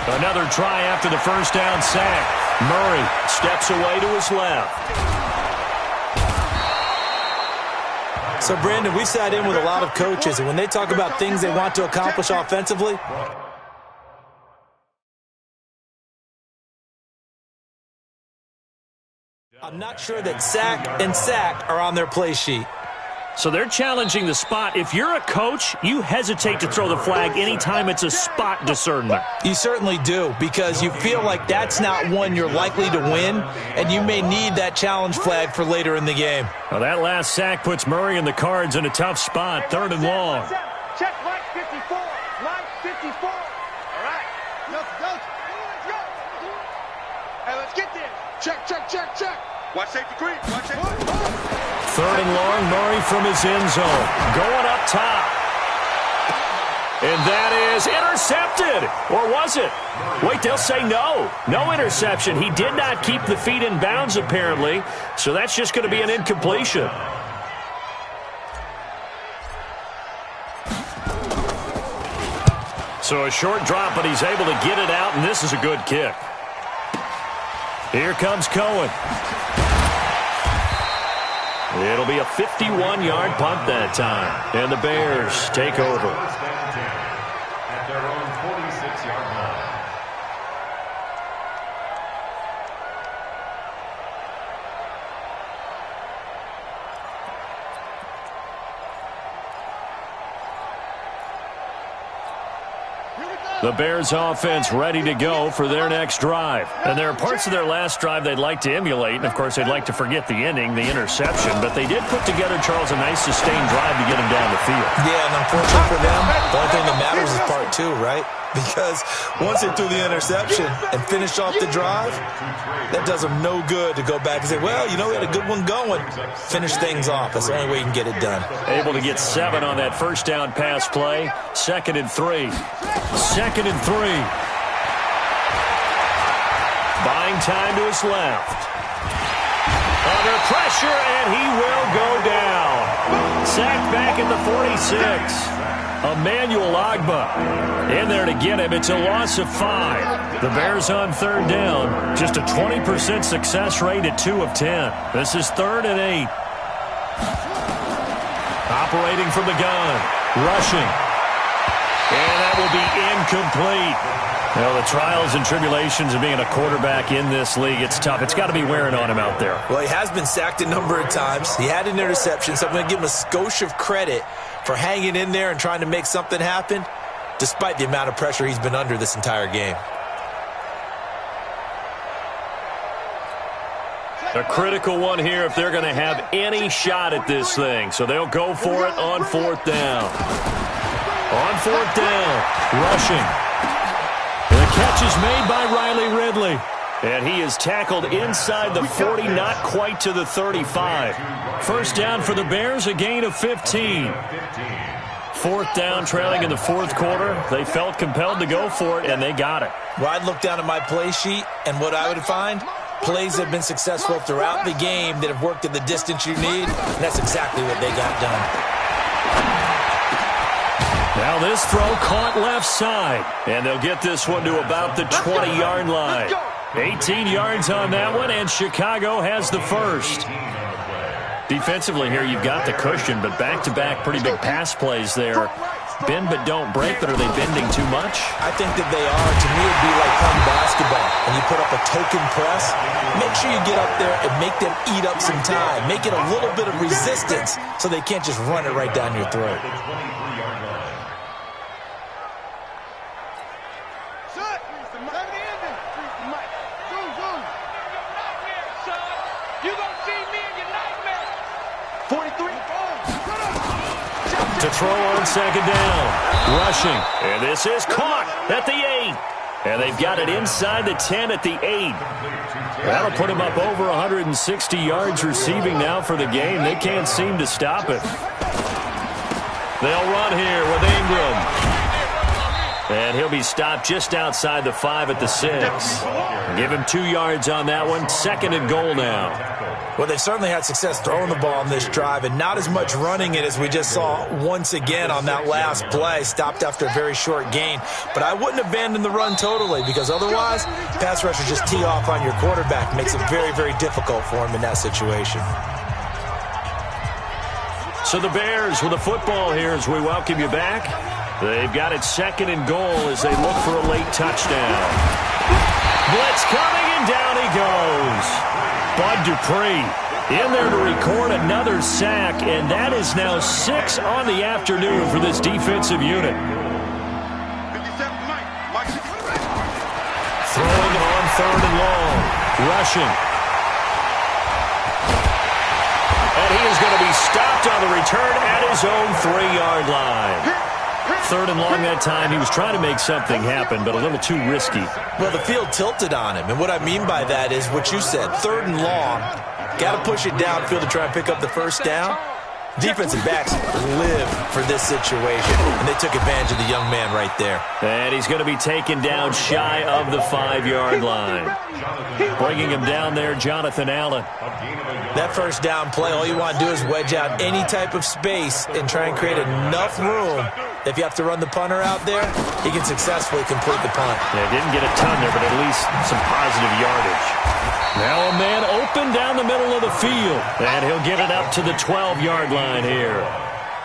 Another try after the first down sack. Murray steps away to his left. So, Brandon, we've sat in with a lot of coaches, and when they talk about things they want to accomplish offensively, I'm not sure that sack and sack are on their play sheet. So they're challenging the spot. If you're a coach, you hesitate to throw the flag anytime it's a spot discernment. You certainly do, because you feel like that's not one you're likely to win, and you may need that challenge flag for later in the game. Well, that last sack puts Murray and the Cards in a tough spot, third and long. Check Mike 54. Mike 54. All right. Let's go. Hey, let's get there. Check. Watch safety creep. Watch safety creep. Third and long, Murray from his end zone. Going up top. And that is intercepted. Or was it? Wait, they'll say no. No interception. He did not keep the feet in bounds, apparently. So that's just going to be an incompletion. So a short drop, but he's able to get it out, and this is a good kick. Here comes Cohen. It'll be a 51-yard punt that time. And the Bears take over. At their own 46-yard line. The Bears offense ready to go for their next drive. And there are parts of their last drive they'd like to emulate. And, of course, they'd like to forget the ending, the interception. But they did put together, Charles, a nice sustained drive to get him down the field. Yeah, and unfortunately for them, the only thing that matters is part two, right? Because once they threw the interception and finished off the drive, that does them no good to go back and say, well, you know, we had a good one going. Finish things off. That's the only way you can get it done. Able to get 7 on that first down pass play. 2nd and 3. 2nd and 3. Buying time to his left. Under pressure, and he will go down. Sacked back at the 46. Emmanuel Ogbah in there to get him. It's a loss of 5. The Bears on 3rd down. Just a 20% success rate at 2 of 10. This is 3rd and 8. Operating from the gun. Rushing. And that will be incomplete. Well, the trials and tribulations of being a quarterback in this league, it's tough. It's got to be wearing on him out there. Well, he has been sacked a number of times. He had an interception, so I'm going to give him a skosh of credit for hanging in there and trying to make something happen, despite the amount of pressure he's been under this entire game. A critical one here if they're going to have any shot at this thing. So they'll go for it on 4th down. On 4th down, rushing. The catch is made by Riley Ridley. And he is tackled inside the 40, not quite to the 35. First down for the Bears, a gain of 15. 4th down, trailing in the 4th quarter. They felt compelled to go for it, and they got it. Well, I'd look down at my play sheet, and what I would find, plays that have been successful throughout the game that have worked at the distance you need, and that's exactly what they got done. Now this throw caught left side, and they'll get this one to about the 20-yard line. 18 yards on that one, and Chicago has the first. Defensively here, you've got the cushion, but back-to-back pretty big pass plays there. Bend but don't break, but are they bending too much? I think that they are. To me, it'd be like playing basketball. When you put up a token press, make sure you get up there and make them eat up some time. Make it a little bit of resistance so they can't just run it right down your throat. To throw on 2nd down. Rushing. And this is caught at the 8. And they've got it inside the 10 at the 8. That'll put them up over 160 yards receiving now for the game. They can't seem to stop it. They'll run here with Ingram. And he'll be stopped just outside the 5 at the 6. Give him 2 yards on that one. 2nd and goal now. Well, they've certainly had success throwing the ball in this drive, and not as much running it as we just saw once again on that last play. Stopped after a very short gain. But I wouldn't abandon the run totally, because otherwise, pass rushers just tee off on your quarterback. Makes it very, very difficult for him in that situation. So the Bears with the football here as we welcome you back. They've got it 2nd and goal as they look for a late touchdown. Blitz coming, and down he goes. Bud Dupree in there to record another sack, and that is now 6 on the afternoon for this defensive unit. Throwing on 3rd and long. Rushing. And he is going to be stopped on the return at his own 3-yard line. 3rd and long that time. He was trying to make something happen, but a little too risky. Well, the field tilted on him, and what I mean by that is what you said. 3rd and long, got to push it downfield to try and pick up the first down. Defensive backs live for this situation, and they took advantage of the young man right there. And he's going to be taken down shy of the 5-yard line. Bringing him down there, Jonathan Allen. That first down play, all you want to do is wedge out any type of space and try and create enough room. If you have to run the punter out there, he can successfully complete the punt. Yeah, didn't get a ton there, but at least some positive yardage. Now a man open down the middle of the field, and he'll get it up to the 12-yard line here.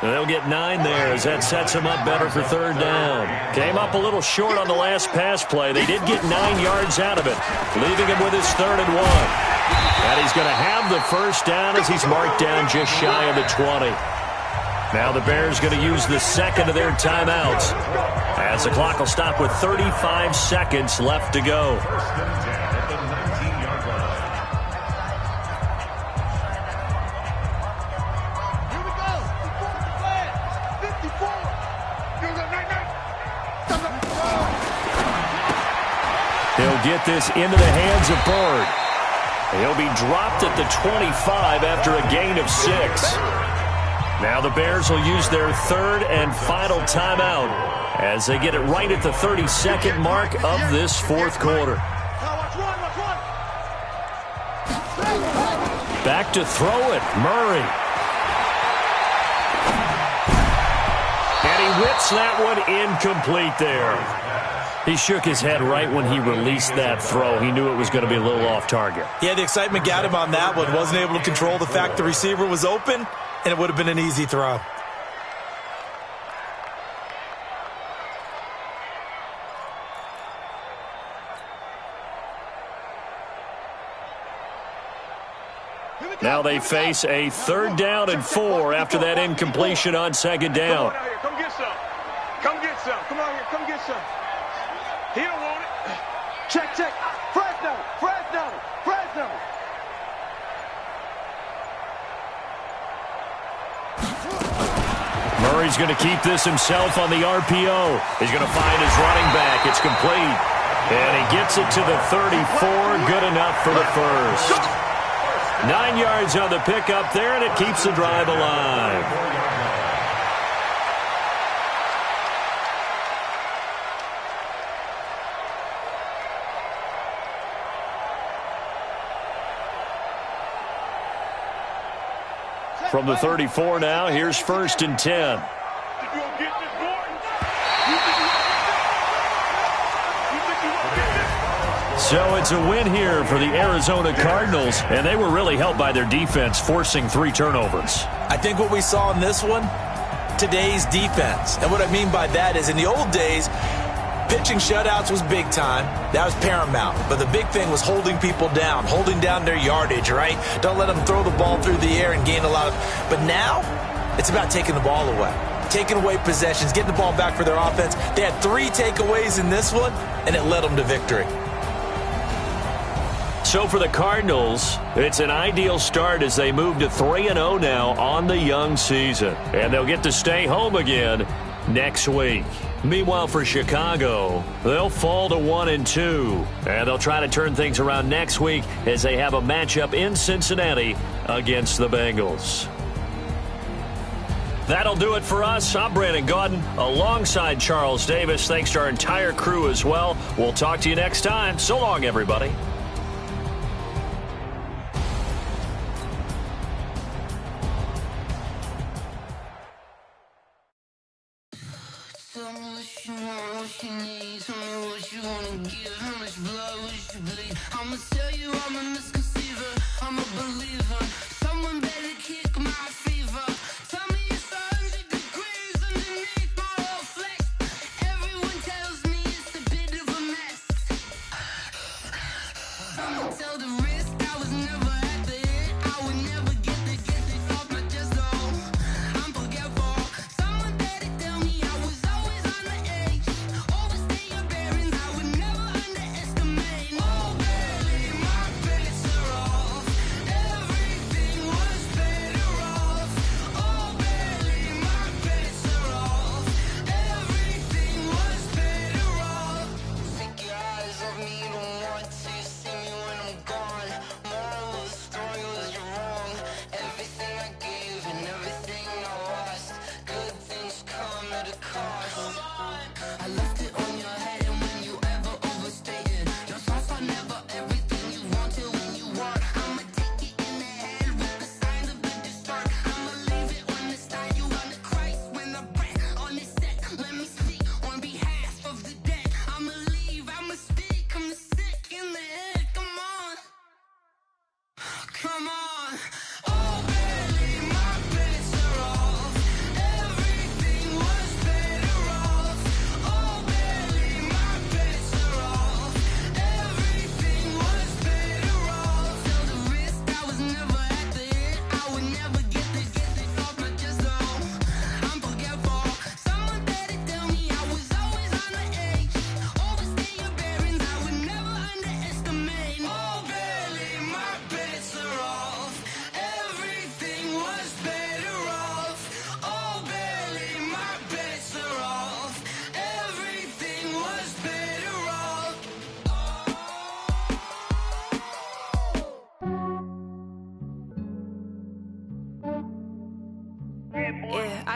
They'll get 9 there as that sets him up better for third down. Came up a little short on the last pass play. They did get 9 yards out of it, leaving him with his 3rd and 1. And he's going to have the first down as he's marked down just shy of the 20. Now the Bears going to use the second of their timeouts as the clock will stop with 35 seconds left to go. He'll get this into the hands of Byrd. He'll be dropped at the 25 after a gain of 6. Now the Bears will use their 3rd and final timeout as they get it right at the 32nd mark of this 4th quarter. Back to throw it, Murray. And he whips that one incomplete there. He shook his head right when he released that throw. He knew it was going to be a little off target. Yeah, the excitement got him on that one. Wasn't able to control the fact the receiver was open, and it would have been an easy throw. Now they face a 3rd down and 4 after that incompletion on 2nd down. Come on out here. Come get some. Come get some. Come on here. Come get some. He don't want it. Check, check. Fresno. Fresno. Fresno. Murray's going to keep this himself on the RPO. He's going to find his running back. It's complete. And he gets it to the 34. Good enough for the first. 9 yards on the pickup there, and it keeps the drive alive. From the 34 now, here's 1st and 10. So it's a win here for the Arizona Cardinals, and they were really helped by their defense, forcing 3 turnovers. I think what we saw in this one, today's defense. And what I mean by that is in the old days, pitching shutouts was big time. That was paramount. But the big thing was holding people down, holding down their yardage, right? Don't let them throw the ball through the air and gain a lot of... But now, it's about taking the ball away. Taking away possessions, getting the ball back for their offense. They had 3 takeaways in this one, and it led them to victory. So for the Cardinals, it's an ideal start as they move to 3-0 now on the young season. And they'll get to stay home again next week. Meanwhile, for Chicago, they'll fall to 1-2. And they'll try to turn things around next week as they have a matchup in Cincinnati against the Bengals. That'll do it for us. I'm Brandon Gaudin alongside Charles Davis. Thanks to our entire crew as well. We'll talk to you next time. So long, everybody. I'ma tell you I'm a misconceiver, I'm a believer. Someone better kick my fever. Tell me it's 100 degrees underneath my whole flesh. Everyone tells me it's a bit of a mess.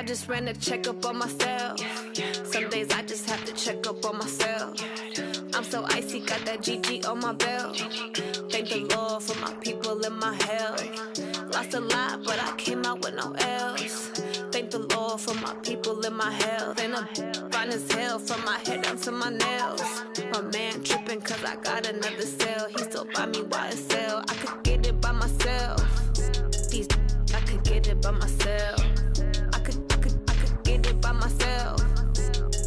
just ran a checkup on myself. Some days I just have to check up on myself. I'm so icy, got that GG on my belt. Thank the Lord for my people in my health. Lost a lot, but I came out with no L's. Thank the Lord for my people in my health. And I'm fine as hell from my head down to my nails. My man tripping cause I got another cell. He still buy me YSL. I could get it by myself. These I could get it by myself. I could get it by myself.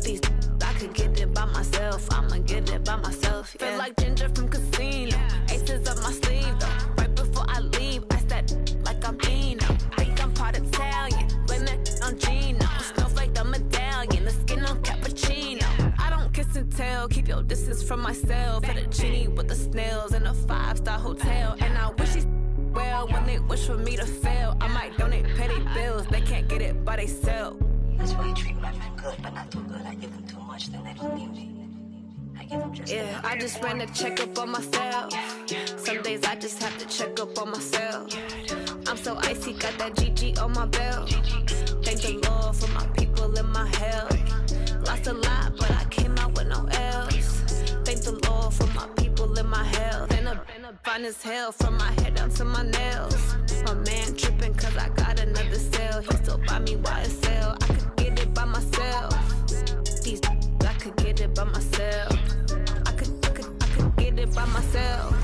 These I could get it by myself. I'ma get it by myself. Yeah. Feel like Ginger from Casino. Aces up my sleeve though. Right before I leave, I said like I'm Dino. Think I'm part Italian. Blame it on Gino. Snowflake the medallion. The skin on cappuccino. I don't kiss and tell. Keep your distance from myself. For the genie with the snails in a 5-star hotel. And I wish he's well when they wish for me to fail. I might donate petty bills. They can't get it by they sell. That's why you treat my men good, but not too good. I give them too much, then they don't need me. I give them just yeah, I just ran a checkup on myself. Some days I just have to check up on myself. I'm so icy, got that GG on my belt. Thank the Lord for my people in my health. Lost a lot, but I came out with no L's. Thank the Lord for my people in my health. And I'm fine as hell from my head down to my nails. My man tripping cause I got another cell. He still buy me YSL. I could get it by myself. These I could get it by myself. I could get it by myself.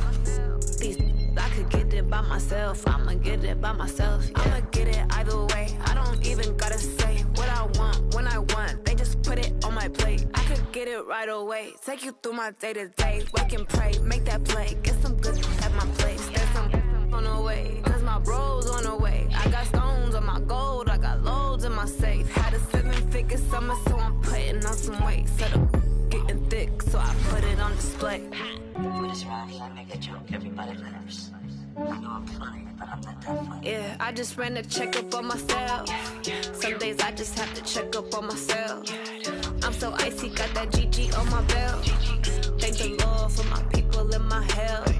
These I could get it by myself. I'ma get it by myself. Yeah. I'ma get it either way. I don't even gotta say what I want when I want. They just put it on my plate. I could get it right away. Take you through my day to day. Wake and pray, make that play. Get some good at my place. There's some on the way, cause my bros on the way. I got stones on my gold. I got loads in my safe. Had a 7-figure summer, so I'm putting on some weight. Set up getting thick, so I put it on display. For this round, I make a joke, everybody laughs. I know I'm funny, but I'm not that funny. Yeah, I just ran a checkup on myself. Some days I just have to check up on myself. I'm so icy, got that GG on my belt. Thank the Lord for my people in my health.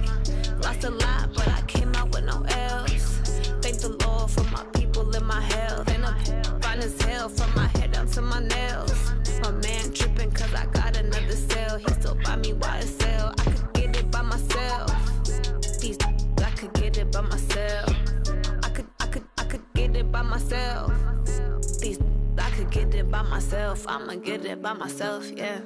Lost a lot, but I came out with no L's. Thank the Lord for my people in my health. And I'm fine as hell from my head down to my nails. My man tripping cause I got another cell. He still buy me YSL. I could get it by myself. These I could get it by myself. I could get it by myself. These I could get it by myself. I'ma get it by myself, yeah.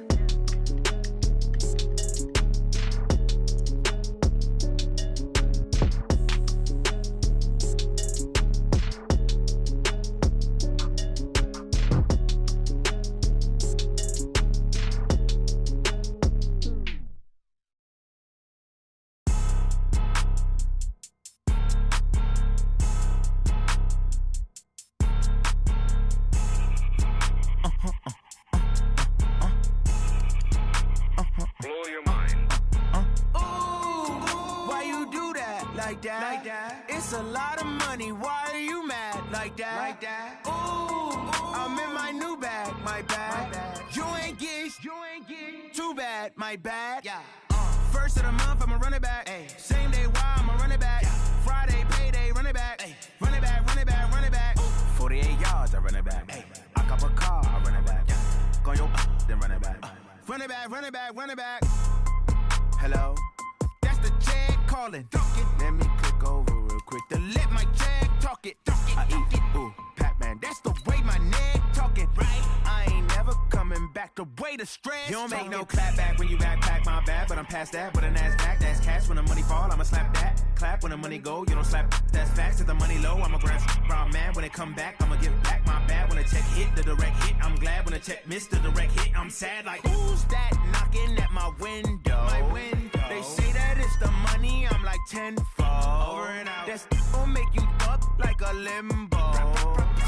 Like that. It's a lot of money. Why are you mad like that? Ooh, I'm in my new bag. My bad. You ain't get too bad. My bad. Yeah. First of the month, I'ma run it back. Ay. Same day, why I'ma run it back. Yeah. Friday, payday, run it back. Ay. Run it back, run it back, run it back. Ooh. 48 yards, I run it back. Ay. I cop a car, I run it back. Yeah. Go your then run it back. Run it back, run it back, run it back. Hello? That's the Jag calling. Let me click over real quick to let my Jag talk it. I eat it, ooh, Pac-Man. That's the way my neck talking. Right? I ain't never coming back. The way the stress. You don't make no clap back when you backpack my bag, but I'm past that. With a NASDAQ, that's cash. When the money fall, I'ma slap that. Clap when the money go, you don't slap. That's facts. If the money low, I'ma grab brown man. When it come back, I'ma give back my bad. When the check hit, the direct hit. I'm glad when the check missed the direct hit. I'm sad like who's that knocking at my window? My window. They say that it's the money, I'm like tenfold. Over and out. That's gon' make you up like a limbo.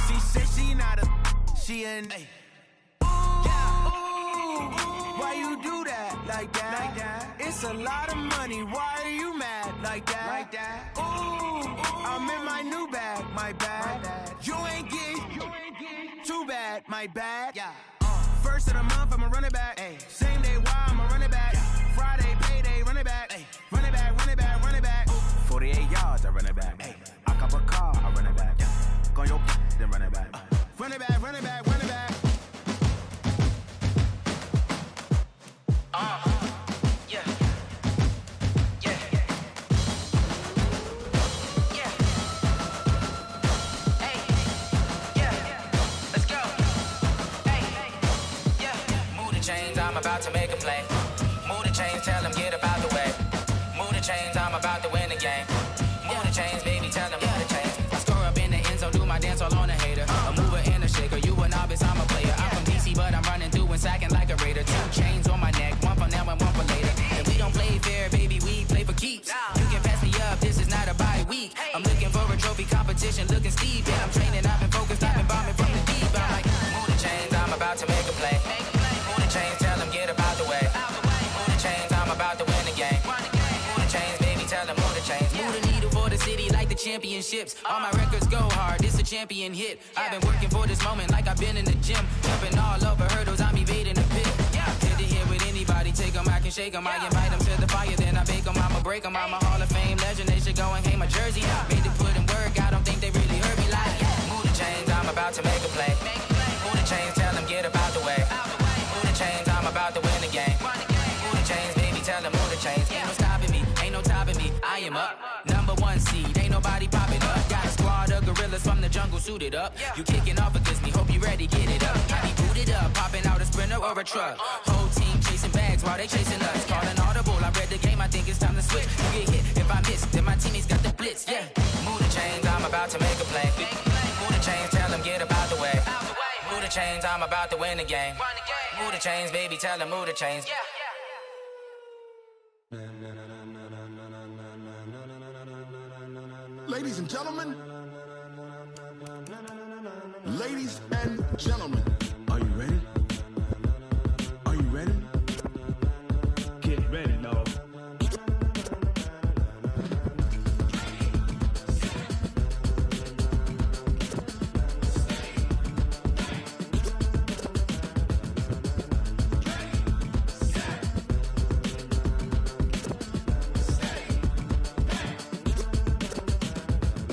She said she not a, she an. Ooh, why you do that like that? It's a lot of money. Why are you mad like that? Ooh, I'm in my new bag. My bad. You ain't get too bad. My bad. Yeah. First of the month, I'ma run it back. Ay. Same day, why I'ma run it back. Friday, payday, run it back. Ay. Run it back, run it back, run it back. 48 yards, I run it back. Ay. I cop a car, I run it back. Go your then run it back. Run it back, run it back. I'm about to make a play. Move the chains, tell them get about the way. Move the chains, I'm about to win the game. Move the chains, baby, tell them move the chains. I score up in the end zone, do my dance all on a hater. A mover and a shaker, you a novice, I'm a player. I'm from DC, but I'm running through and sacking like a raider. 2 chains on my neck, one for now and one for later. And we don't play fair, baby, we play for keeps. You can pass me up, this is not a bye week. I'm looking for a trophy competition, looking steep. Yeah, I'm training, I've been focused, I've been bombing from the deep. I'm like, move the chains, I'm about to make a play. Move the chains, tell them get about the way. Move the chains, I'm about to win the game. Move the chains, baby, tell them move the chains. Move the needle for the city like the championships. All my records go hard, this a champion hit. I've been working for this moment like I've been in the gym. Jumping all over hurdles, I'm evading the pit. Hit to hit with anybody, take them, I can shake them. I invite them to the fire, then I bake them, I'ma break them. I'm a Hall of Fame legend, they should go and hang my jersey. Made to put in work, I don't think they really heard me like. Move the chains, I'm about to make a play. Move the chains, tell them get about the way. Move the chains, I'm about to win the game. Move the chains, baby, tell them move the chains. Ain't no stopping me, ain't no topping me. I am up, #1 seed, ain't nobody popping up. Got a squad of gorillas from the jungle suited up. You kicking off against me, hope you ready, get it up. I be booted up, popping out a Sprinter or a truck. Whole team chasing bags while they chasing us. Calling audible, I read the game, I think it's time to switch. You get hit, if I miss, then my teammates got the blitz, yeah. Move the chains, I'm about to make a play. Move the chains, tell them get about the way. Move the chains, I'm about to win the game. Move the chains, baby, tell them move the chains. Ladies and gentlemen, ladies and gentlemen, are you ready? Are you ready? Get ready, dog.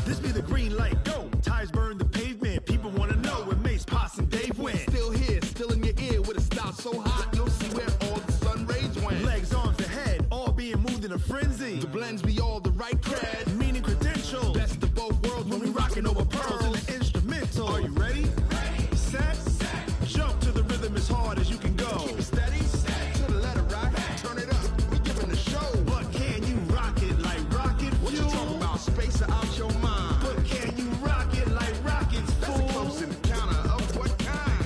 This be the green light, go. Tires burn the pavement. People wanna know where Mace, Potts, and Dave went. Still here, still in your ear with a style so hot, you'll see where all the sun rays went. Legs, arms, and head, all being moved in a frenzy. The blends be all the right cred, meaning credentials. Best of both worlds when we rockin' over pearls in the instrumental. Are you ready? Set, jump to the rhythm as hard as you can go. Keep it steady, to the letter right. Turn it up, we giving the show. But can you rock it like rocket fuel? What you talking about? Space out your mind. But can you rock it like rockets, fool? That's a close encounter of what kind?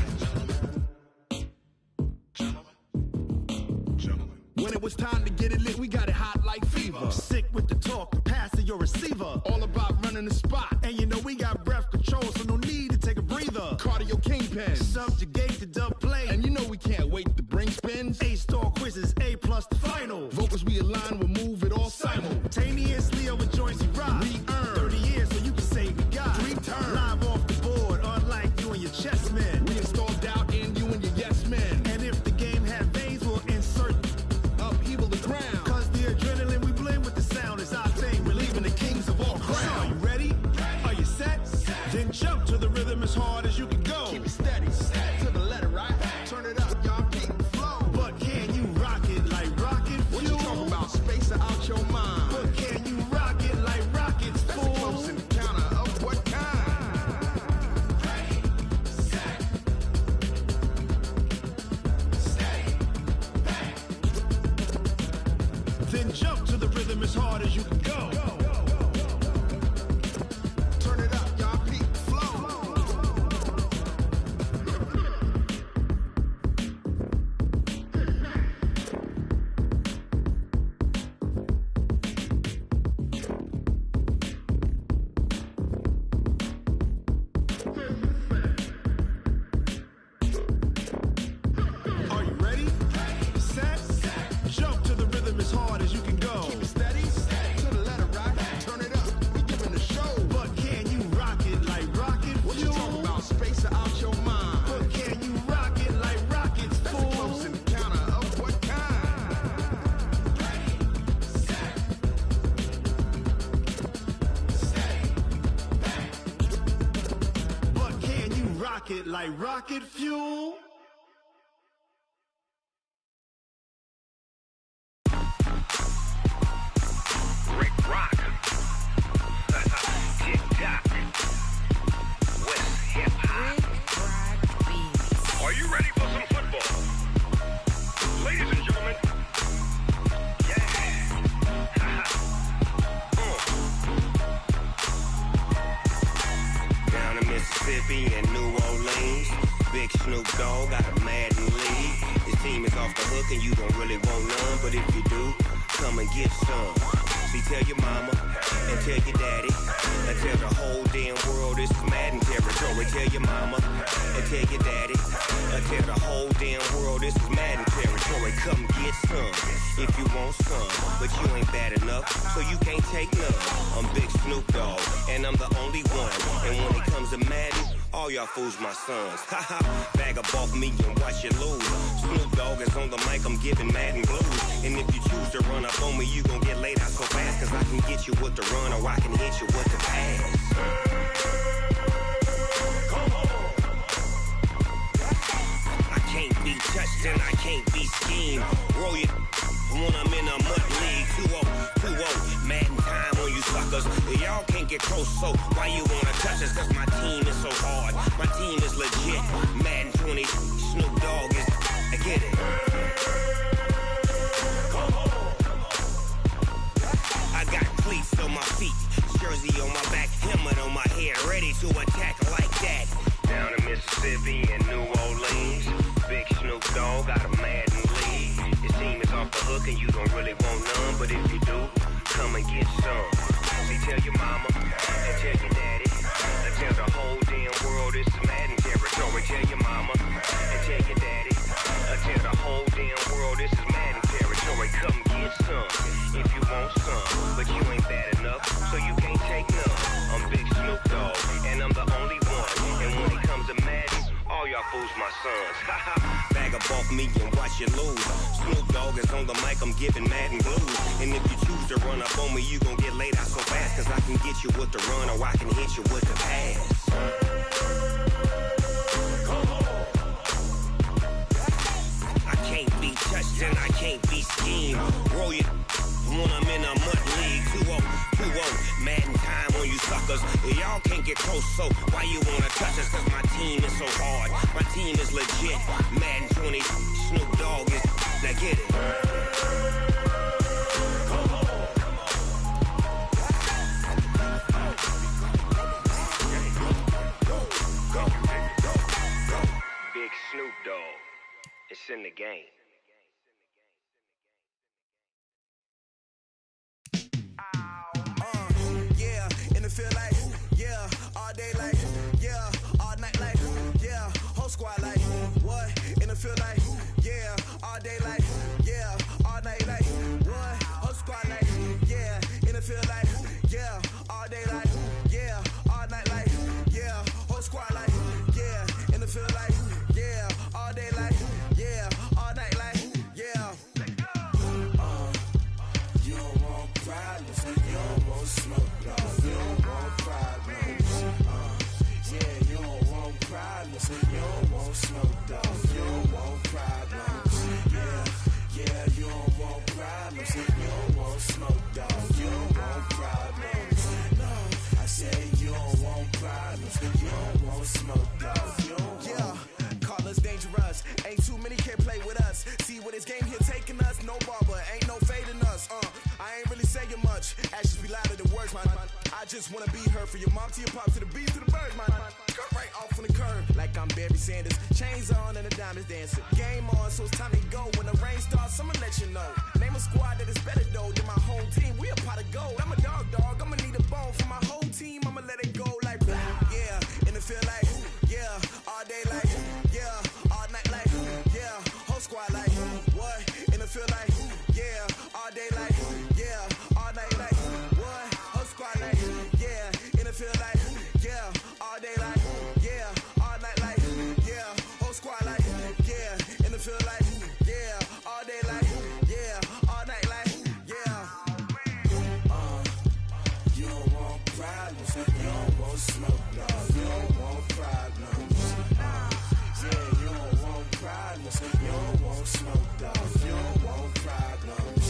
Gentlemen. When it was time to get it lit, we got it hot like fever. Sick with the talk, the pass to your receiver. All about running the spot. And you know we got breath control, so no need to take a breather. Cardio kingpin, subjugate the dub play. And you know we can't wait to bring spins. A-star quizzes, A+ the final. Vocals we align, we'll move it all simultaneously over joints we rock. We earn 30 years so you can say we got 3 turns. Live off the board, unlike you and your chess men. We install doubt in you and your yes men. And if the game had veins, we'll insert upheaval the ground. Cause the adrenaline we blend with the sound is our thing. We're leaving the kings of all crowns. So are you ready? Are you set? Then jump to the rhythm as hard as you can go. Keep it steady, to the letter right. Turn it up, y'all keep the flow. But can you rock it like rocket fuel? What you talking about? Space out your mind. But can you rock it like rockets, fool? That's a close encounter of what kind? Ready, set, steady, back. Then jump to the rhythm as hard as you can go. Turn it up, y'all keep the flow. Are you ready? Set, jump to the rhythm as hard as you can go. Keep it steady, to the letter right. Turn it up, we giving the show. But can you rock it like rocket fuel? What you talking about? Space out your mind. But can you rock it like rockets, fool? That's a close encounter of what kind? Ready, set, steady, back. But can you rock it like rocket fuel? Rick Rock. TikTok. West Hip Hop. Are you ready for some football? Big Snoop Dogg got a Madden league. His team is off the hook and you don't really want none, but if you do, come and get some. See, tell your mama and tell your daddy and tell the whole damn world this is Madden territory. Tell your mama and tell your daddy and tell the whole damn world this is Madden territory. Come get some if you want some, but you ain't bad enough, so you can't take none. I'm Big Snoop Dogg, and I'm the only one. And when it comes to Madden, all y'all fools my sons. Haha, bag up off me and watch you lose. Snoop Dogg is on the mic, I'm giving Madden blues. And if you choose to run up on me, you gon' get laid out so fast, cause I can get you with the run or I can hit you with the pass. I can't be touched and I can't be schemed. Roll you when I'm in a mud league. 2-0, Madden time on you suckers. Y'all can't get close, so why you wanna touch us? Cause my team is so hard, my team is legit. Madden 20, Snoop Dogg is, I get it. I got cleats on my feet, jersey on my back, helmet on my head, ready to attack like that. Down in Mississippi and New Orleans, Big Snoop Dogg got a Madden league. His team is off the hook and you don't really want none, but if you do, come and get some. See, tell your mama and tell your daddy and tell the whole damn world this is Madden territory. Tell your mama and tell your daddy and tell the whole damn world this is Madden territory. Come get some if you want some, but you ain't bad enough, so you can't take none. I'm Big Snoop Dogg, and I'm the only one. And when it comes to Madden, all y'all fools my sons. Bag up off me and watch you lose. Snoop Dogg is on the mic, I'm giving Madden blues. And if you choose to run up on me, you gon' get laid out so fast, cause I can get you with the run or I can hit you with the pass. I can't be touched and I can't be schemed. Roll you when I'm in a mud league. 2-0, Madden time on you suckers. Y'all can't get close, so why you wanna touch us? Cause my team is so hard, my team is legit. Madden 20, Snoop Dogg is, now get it. Big Snoop Dogg, it's in the game. Yeah, in the field like, yeah, all day like, yeah, all night like, yeah, whole squad like, what? In the field like, yeah, all day like, yeah, all night like, what? Whole squad like, yeah, in the field like, yeah, all day like, yeah, all night like, yeah, whole squad like, yeah, in the field like, yeah, all day like, yeah, all night like, yeah. You don't want problems, you don't want smoke, dog. You don't want problems. Yeah, you don't want problems, you don't want smoke, dog. You don't want problems. Yeah, you don't want problems, you don't want smoke, dog. You don't want problems. No, I said you don't want problems, you don't want smoke, dog. You don't want. Call us dangerous. Ain't too many can play with us. See where this game here taking us. No barber, ain't no fading us. I ain't really saying much. Actions be louder than words, man. I just wanna be heard from your mom to your pop to the beat to the birds, man. Cut right off on the curb, like I'm Barry Sanders. Chains on and the diamonds dancing. Game on, so it's time to go. When the rain starts, I'ma let you know. Name a squad that is better though than my home team. We a pot of gold. I'm a dog. I'ma need a bone for my whole team. I'ma let it go like, yeah. In the field like, yeah. All day like, yeah. All night like, yeah. Whole squad like, what? In the field like, yeah. All day like, yeah. All night like, what? Whole squad like, yeah. In the field like, yeah. All day like, yeah. All night like, yeah. Whole squad like, yeah. In the field like, yeah. All day like, yeah. All night like, yeah. You don't want problems, you don't want smoke, dog. You don't want problems. Yeah, you don't want problems, you don't want smoke, dog. You don't want problems.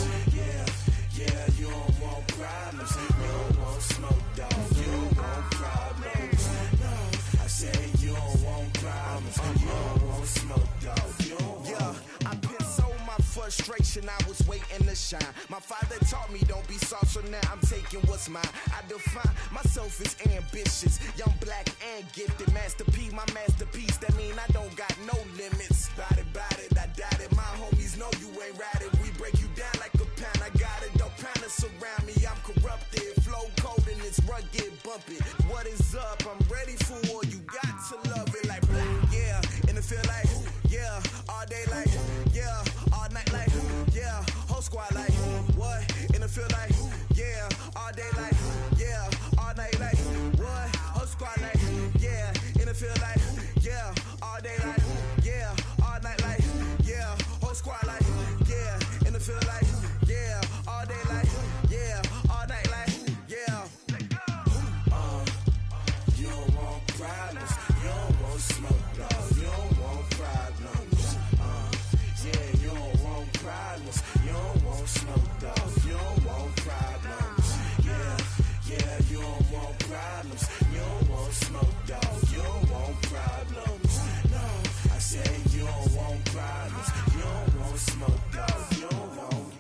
Yeah, you don't want problems, you don't want smoke, dog. You don't want problems. No, I said you don't want problems, you don't want smoke, dog. You don't want. Yeah, I pissed so my frustration, I was waiting to shine. My father taught me don't be soft, so now I'm taking what's mine. I define myself as ambitious, young, black, and gifted. Master P, my masterpiece, that mean I don't got no limits. Bout it, I doubt it. My homies know you ain't ratted. We break you down like a pound. I got it, don't panic surround me. I'm corrupted, flow cold and it's rugged, bumpy. What is up? I'm ready for war. You got to love it like black, yeah. And it feel like, yeah. All day like, yeah. All night like, yeah. Whole squad like, what? And it feel like, yeah. All day like, yeah. All night like, what? Whole squad like, yeah. And it feel like, yeah. All day like, yeah. All night like, yeah. Whole squad like, yeah. And it feel like, yeah. All day like, yeah. All night like, yeah. You don't want problems. You don't want smoke, dog. You don't want problems. Yeah, you don't want problems. You don't want smoke, dog. You don't want problems. Yeah, you don't want problems. You don't want smoke, dog. You don't want problems. No, I said you don't want problems. You don't want smoke, dog. You don't want.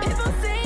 People say